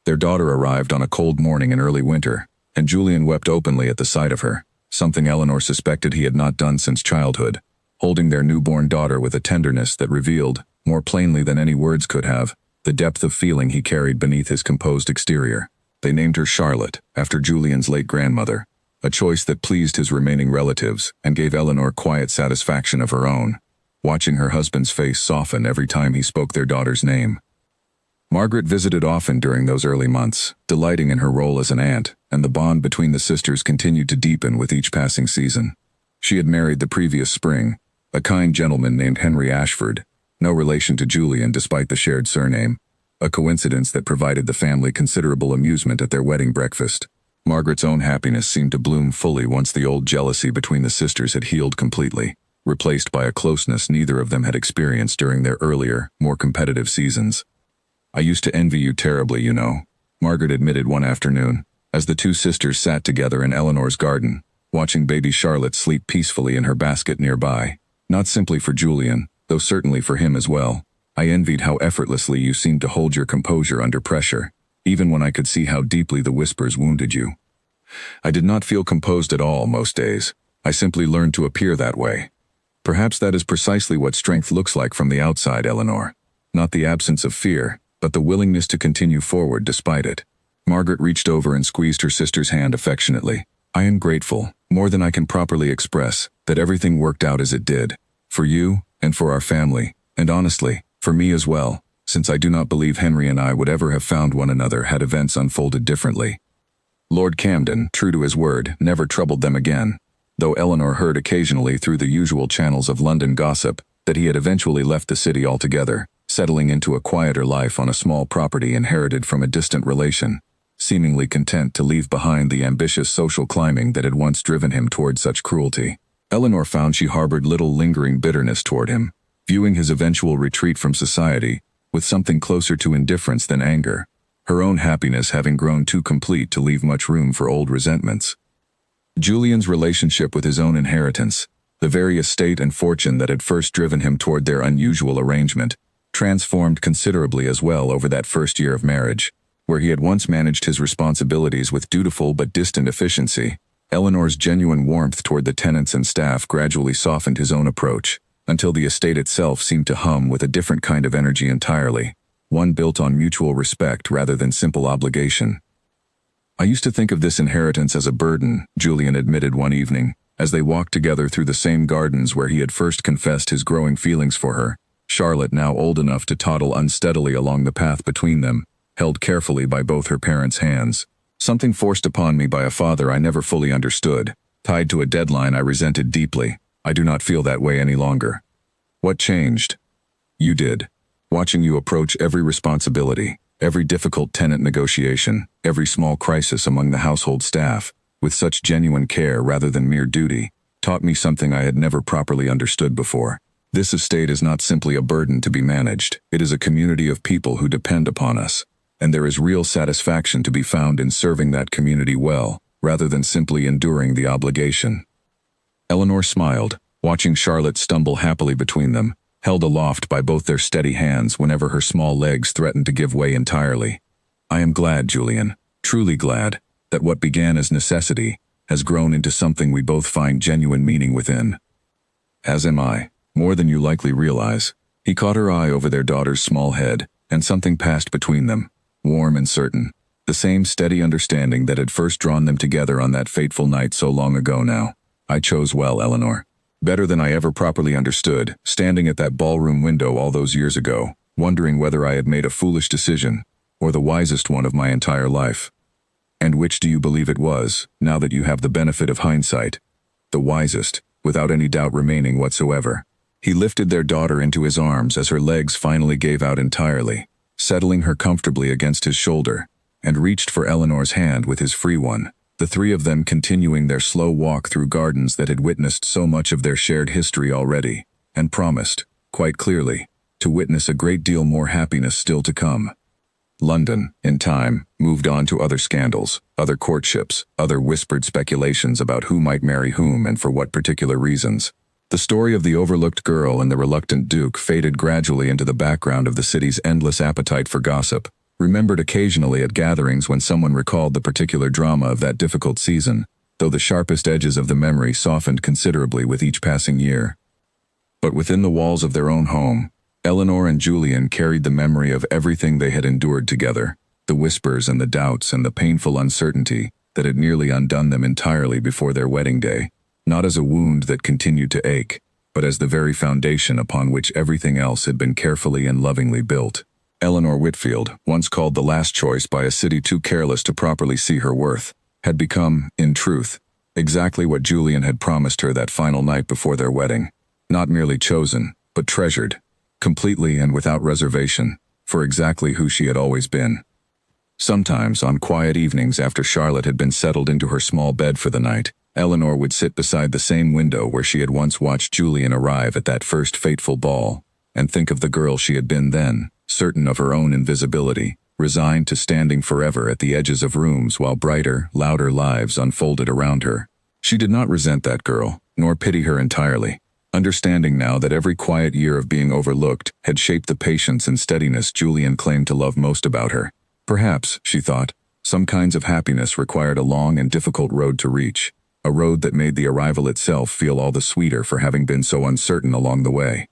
Their daughter arrived on a cold morning in early winter, and Julian wept openly at the sight of her, something Eleanor suspected he had not done since childhood, holding their newborn daughter with a tenderness that revealed, more plainly than any words could have, the depth of feeling he carried beneath his composed exterior. They named her Charlotte, after Julian's late grandmother, a choice that pleased his remaining relatives and gave Eleanor quiet satisfaction of her own, watching her husband's face soften every time he spoke their daughter's name. Margaret visited often during those early months, delighting in her role as an aunt, and the bond between the sisters continued to deepen with each passing season. She had married the previous spring, a kind gentleman named Henry Ashford, no relation to Julian despite the shared surname, a coincidence that provided the family considerable amusement at their wedding breakfast. Margaret's own happiness seemed to bloom fully once the old jealousy between the sisters had healed completely, replaced by a closeness neither of them had experienced during their earlier, more competitive seasons. "I used to envy you terribly, you know," Margaret admitted one afternoon, as the two sisters sat together in Eleanor's garden, watching baby Charlotte sleep peacefully in her basket nearby. "Not simply for Julian, though certainly for him as well. I envied how effortlessly you seemed to hold your composure under pressure, even when I could see how deeply the whispers wounded you. I did not feel composed at all most days. I simply learned to appear that way. Perhaps that is precisely what strength looks like from the outside, Eleanor. Not the absence of fear, but the willingness to continue forward despite it." Margaret reached over and squeezed her sister's hand affectionately. "I am grateful, more than I can properly express, that everything worked out as it did. For you, and for our family, and honestly, for me as well, since I do not believe Henry and I would ever have found one another had events unfolded differently." Lord Camden, true to his word, never troubled them again, though Eleanor heard occasionally through the usual channels of London gossip that he had eventually left the city altogether, settling into a quieter life on a small property inherited from a distant relation, seemingly content to leave behind the ambitious social climbing that had once driven him toward such cruelty. Eleanor found she harbored little lingering bitterness toward him, viewing his eventual retreat from society with something closer to indifference than anger, her own happiness having grown too complete to leave much room for old resentments. Julian's relationship with his own inheritance, the very estate and fortune that had first driven him toward their unusual arrangement, transformed considerably as well over that first year of marriage, where he had once managed his responsibilities with dutiful but distant efficiency. Eleanor's genuine warmth toward the tenants and staff gradually softened his own approach, until the estate itself seemed to hum with a different kind of energy entirely, one built on mutual respect rather than simple obligation. "I used to think of this inheritance as a burden," Julian admitted one evening, as they walked together through the same gardens where he had first confessed his growing feelings for her, Charlotte now old enough to toddle unsteadily along the path between them, held carefully by both her parents' hands. "Something forced upon me by a father I never fully understood, tied to a deadline I resented deeply. I do not feel that way any longer." "What changed?" "You did. Watching you approach every responsibility, every difficult tenant negotiation, every small crisis among the household staff, with such genuine care rather than mere duty, taught me something I had never properly understood before. This estate is not simply a burden to be managed. It is a community of people who depend upon us, and there is real satisfaction to be found in serving that community well, rather than simply enduring the obligation." Eleanor smiled, watching Charlotte stumble happily between them, held aloft by both their steady hands whenever her small legs threatened to give way entirely. "I am glad, Julian, truly glad, that what began as necessity has grown into something we both find genuine meaning within." "As am I, more than you likely realize." He caught her eye over their daughter's small head, and something passed between them, warm and certain, the same steady understanding that had first drawn them together on that fateful night so long ago now. "I chose well, Eleanor. Better than I ever properly understood, standing at that ballroom window all those years ago, wondering whether I had made a foolish decision, or the wisest one of my entire life. And which do you believe it was, now that you have the benefit of hindsight?" "The wisest, without any doubt remaining whatsoever." He lifted their daughter into his arms as her legs finally gave out entirely, settling her comfortably against his shoulder, and reached for Eleanor's hand with his free one, the three of them continuing their slow walk through gardens that had witnessed so much of their shared history already, and promised, quite clearly, to witness a great deal more happiness still to come. London, in time, moved on to other scandals, other courtships, other whispered speculations about who might marry whom and for what particular reasons. The story of the overlooked girl and the reluctant duke faded gradually into the background of the city's endless appetite for gossip, remembered occasionally at gatherings when someone recalled the particular drama of that difficult season, though the sharpest edges of the memory softened considerably with each passing year. But within the walls of their own home, Eleanor and Julian carried the memory of everything they had endured together, the whispers and the doubts and the painful uncertainty that had nearly undone them entirely before their wedding day, not as a wound that continued to ache, but as the very foundation upon which everything else had been carefully and lovingly built. Eleanor Whitfield, once called the last choice by a city too careless to properly see her worth, had become, in truth, exactly what Julian had promised her that final night before their wedding. Not merely chosen, but treasured, completely and without reservation, for exactly who she had always been. Sometimes, on quiet evenings after Charlotte had been settled into her small bed for the night, Eleanor would sit beside the same window where she had once watched Julian arrive at that first fateful ball, and think of the girl she had been then, certain of her own invisibility, resigned to standing forever at the edges of rooms while brighter, louder lives unfolded around her. She did not resent that girl, nor pity her entirely, understanding now that every quiet year of being overlooked had shaped the patience and steadiness Julian claimed to love most about her. Perhaps, she thought, some kinds of happiness required a long and difficult road to reach, a road that made the arrival itself feel all the sweeter for having been so uncertain along the way.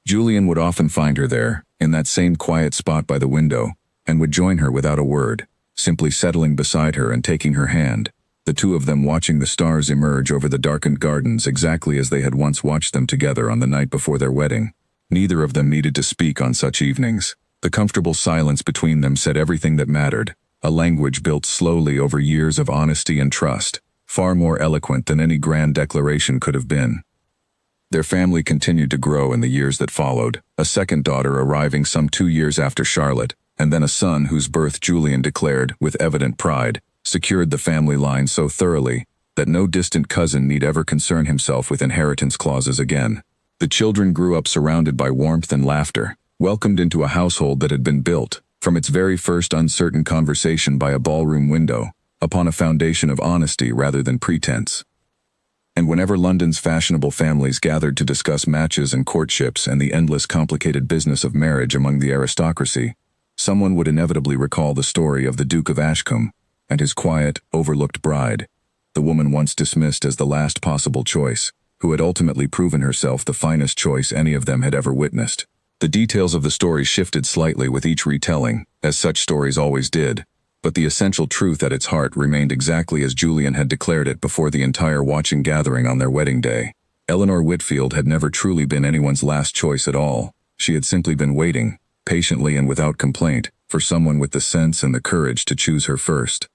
Julian would often find her there, in that same quiet spot by the window, and would join her without a word, simply settling beside her and taking her hand, the two of them watching the stars emerge over the darkened gardens exactly as they had once watched them together on the night before their wedding. Neither of them needed to speak on such evenings. The comfortable silence between them said everything that mattered, a language built slowly over years of honesty and trust, far more eloquent than any grand declaration could have been. Their family continued to grow in the years that followed, a second daughter arriving some 2 years after Charlotte, and then a son whose birth Julian declared, with evident pride, secured the family line so thoroughly that no distant cousin need ever concern himself with inheritance clauses again. The children grew up surrounded by warmth and laughter, welcomed into a household that had been built, from its very first uncertain conversation by a ballroom window, upon a foundation of honesty rather than pretense. And whenever London's fashionable families gathered to discuss matches and courtships and the endless complicated business of marriage among the aristocracy, someone would inevitably recall the story of the Duke of Ashcombe and his quiet, overlooked bride, the woman once dismissed as the last possible choice, who had ultimately proven herself the finest choice any of them had ever witnessed. The details of the story shifted slightly with each retelling, as such stories always did, but the essential truth at its heart remained exactly as Julian had declared it before the entire watching gathering on their wedding day. Eleanor Whitfield had never truly been anyone's last choice at all. She had simply been waiting, patiently and without complaint, for someone with the sense and the courage to choose her first.